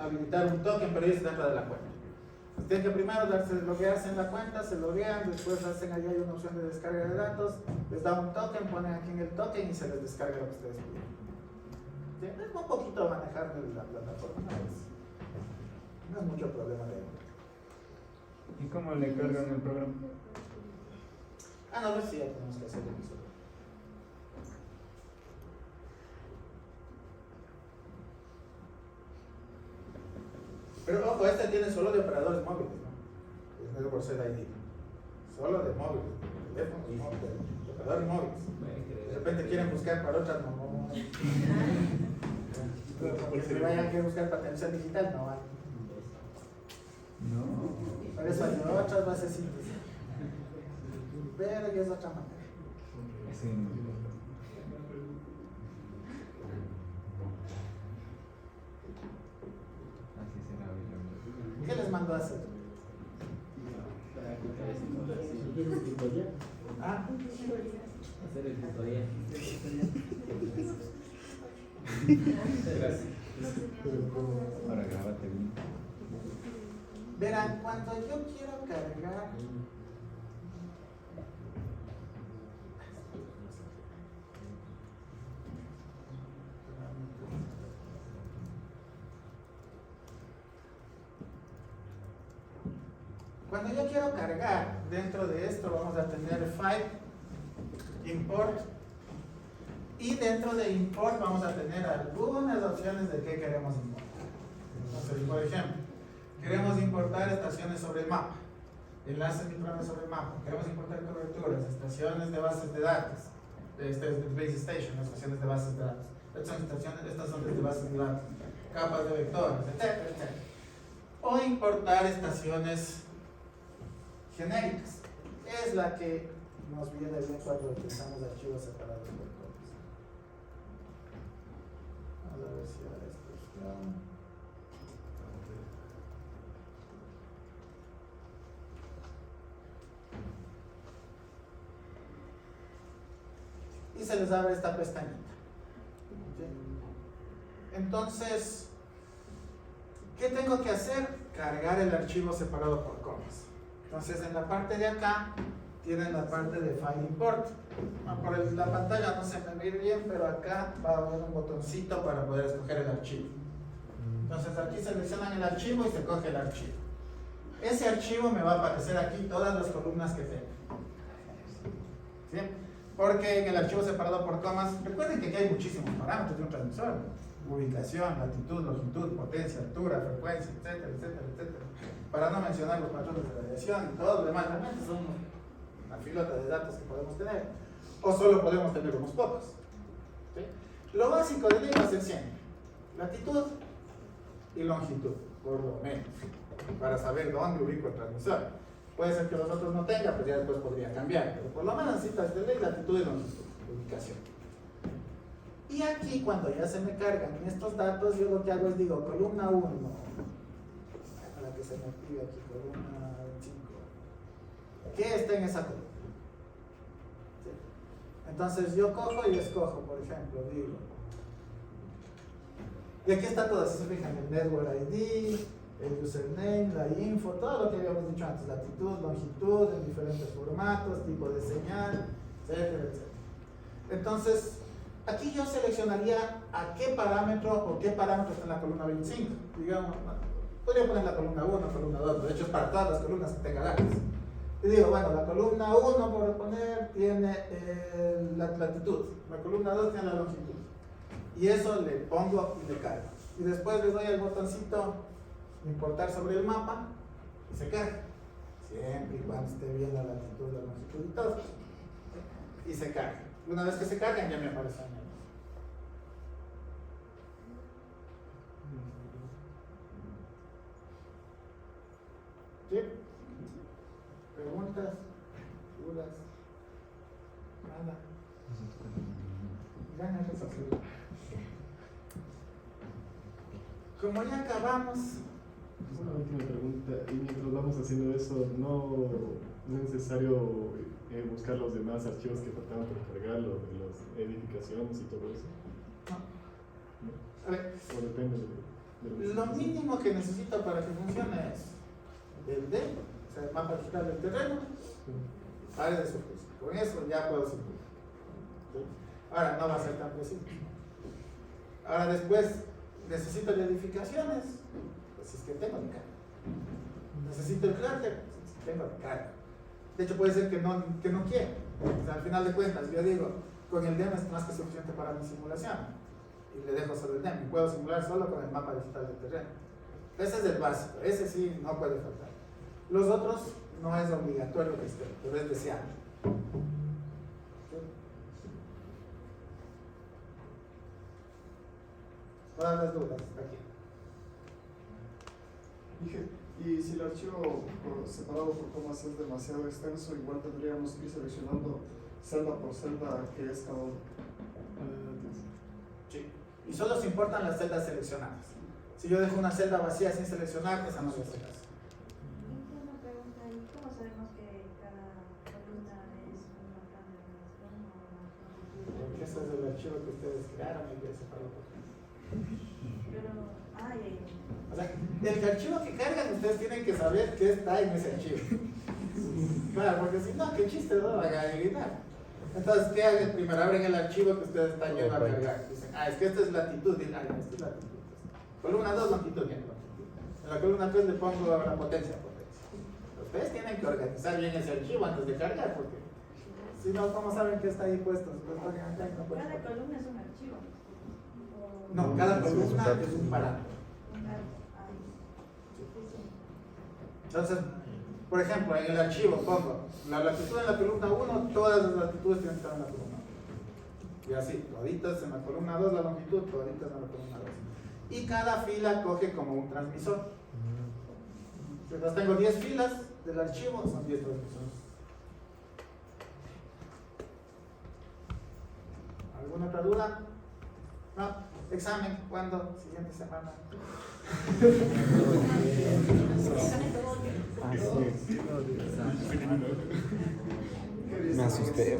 habilitar un token, pero ellos dentro de la cuenta. Tienen que primero loguearse en la cuenta, se loguean, después hacen allá hay una opción de descarga de datos, les da un token, ponen aquí en el token y se les descarga lo que ustedes piden. ¿Sí? Es un poquito manejar la plataforma, no es mucho problema de ello. ¿Y cómo le cargan el programa? No, pues sí, ya tenemos que hacerlo nosotros. Pero ojo, este tiene solo de operadores móviles, ¿no? Es Network Cell ID. Solo de móviles, de teléfonos móviles, de operadores móviles. De repente quieren buscar para otras, no. Porque si vayan a querer buscar para televisión digital, no van. No. Por eso hay otras basecitas. Pero que es otra manera. Sí. Así será hoy. ¿Qué les mandó a hacer? Hacer el tutorial. Gracias. Para grabarte bien. Verán, cuando yo quiero cargar dentro de esto vamos a tener file, import, y dentro de import vamos a tener algunas opciones de qué queremos importar. Entonces, por ejemplo, queremos importar estaciones sobre el mapa, enlaces microondas sobre el mapa, queremos importar coberturas, estaciones de bases de datos, base station, estaciones de bases de datos, estas son desde bases de datos, capas de vectores, etcétera, etcétera. O importar estaciones genéricas, es la que nos viene bien cuando utilizamos archivos separados por copias. Vamos a ver si ahora esto funciona. Y se les abre esta pestañita. Entonces, ¿qué tengo que hacer? Cargar el archivo separado por comas. Entonces, en la parte de acá tienen la parte de File Import. Por la pantalla no se me ve bien, pero acá va a haber un botoncito para poder escoger el archivo. Entonces, aquí seleccionan el archivo y se coge el archivo. Ese archivo me va a aparecer aquí todas las columnas que tengo. ¿Sí? Porque en el archivo separado por comas, recuerden que aquí hay muchísimos parámetros de un transmisor: ubicación, latitud, longitud, potencia, altura, frecuencia, etcétera, etcétera, etcétera. Para no mencionar los patrones de radiación y todo lo demás, realmente son una filota de datos que podemos tener, o solo podemos tener unos pocos. ¿Sí? Lo básico de ello es el siempre: latitud y longitud, por lo menos, para saber dónde ubico el transmisor. Puede ser que los otros no tengan, pues ya después podría cambiar, pero por lo menos necesitas de ley latitud y longitud, ubicación. Y aquí, cuando ya se me cargan estos datos, yo lo que hago es digo columna 1, para que se me active aquí, columna 25. ¿Qué está en esa columna? ¿Sí? Entonces yo cojo y escojo, por ejemplo, digo. Y aquí está todo, si se fijan, el network ID, el username, la info, todo lo que habíamos dicho antes: latitud, longitud, en diferentes formatos, tipo de señal, etcétera, etcétera. Entonces, aquí yo seleccionaría a qué parámetro o qué parámetro está en la columna 25. Digamos, podría poner la columna 1, columna 2, de hecho es para todas las columnas que tenga datos. Y digo, bueno, la columna 1, por poner, tiene la latitud, la columna 2 tiene la longitud. Y eso le pongo y le cargo. Y después le doy el botoncito importar sobre el mapa y se carga. Siempre y cuando esté bien la latitud, la longitud y todo. Y se carga. Una vez que se cargan ya me aparece en el. ¿Sí? ¿Preguntas? ¿Dudas? Nada. Ganas de salir. Como ya acabamos. Una última pregunta, y mientras vamos haciendo eso, ¿no es necesario buscar los demás archivos que faltaban por cargar, los de las edificaciones y todo eso? A ver, ¿O depende de lo mínimo que necesito para que funcione es el D, o sea, el mapa digital del terreno, área de superficie. Con eso ya puedo circular. ¿Sí? Ahora no va a ser tan preciso. Ahora después necesito las edificaciones, pues si es que tengo de carga. Necesito el cráter, pues si tengo de carga. De hecho puede ser que no quiera. O sea, al final de cuentas, yo digo, con el DEM es más que suficiente para mi simulación. Y le dejo solo el DEM. Y puedo simular solo con el mapa digital del terreno. Ese es el básico, ese sí no puede faltar. Los otros no es obligatorio que estén, pero es deseable. ¿Sí? Todas las dudas, aquí. Dije, y si el archivo separado por comas es demasiado extenso, igual tendríamos que ir seleccionando celda por celda que es cada uno. Sí. Y solo se importan las celdas seleccionadas. Si yo dejo una celda vacía sin seleccionar, esa no se hace caso. Tengo una pregunta ahí. ¿Cómo sabemos que cada columna es una tabla de relación o una longitud? Porque ese es el archivo que usted ustedes crearon y que se paró. Pero, ay, O sea, del archivo que cargan, ustedes tienen que saber qué está en ese archivo. Claro, porque si no, qué chiste, ¿no? Van a adivinar. Entonces, ¿qué hagan? Primero abren el archivo que ustedes están yendo a cargar. Dicen, es que esta es latitud. Dicen, esta es latitud. Columna 2, longitud, bien, longitud. En la columna 3 le pongo la potencia. Ustedes tienen que organizar bien ese archivo antes de cargar, porque si no, ¿cómo saben que está ahí puesto? cada columna es un archivo. No, cada columna es un parámetro. Entonces, por ejemplo, en el archivo pongo la latitud en la columna 1, todas las latitudes tienen que estar en la columna 1. Y así, toditas en la columna 2, la longitud, toditas en la columna 2. Y cada fila coge como un transmisor. Entonces tengo 10 filas del archivo, son 10 transmisores. ¿Alguna otra duda? No. Examen, ¿cuándo? Siguiente semana. Me asusté.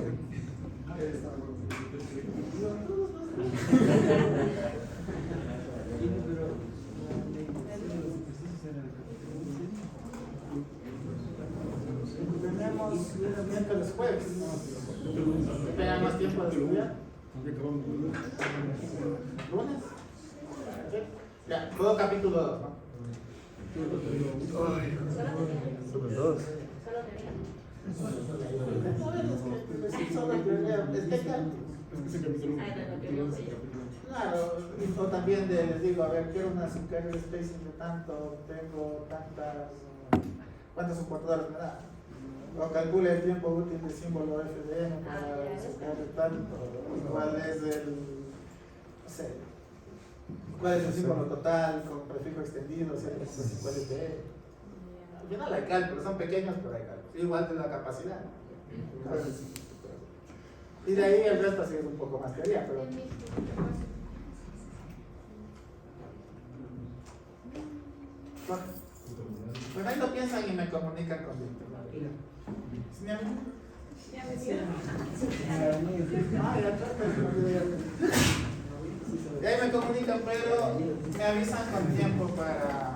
Tenemos miércoles, jueves. ¿Tengan más tiempo de estudiar? ¿Lunes? Ya, todo capítulo 2, ¿no? Solo dos. Claro, o también les digo, a ver, quiero una carrier spacing de tanto, tengo tantas, ¿cuántos soportadores me da? O calcule el tiempo útil del símbolo FDN para sacar tanto, cuál es el, no sé, cuál es el símbolo total con prefijo extendido, cuál es de. Al final hay cálculos, son pequeños, pero hay cálculos. Igual de la capacidad. Y de ahí el resto sí es un poco más teoría, pero. Bueno, ahí lo piensan y me comunican con Víctor. ¿Sí, mi amigo? Y ahí me comunican, pero me avisan con tiempo para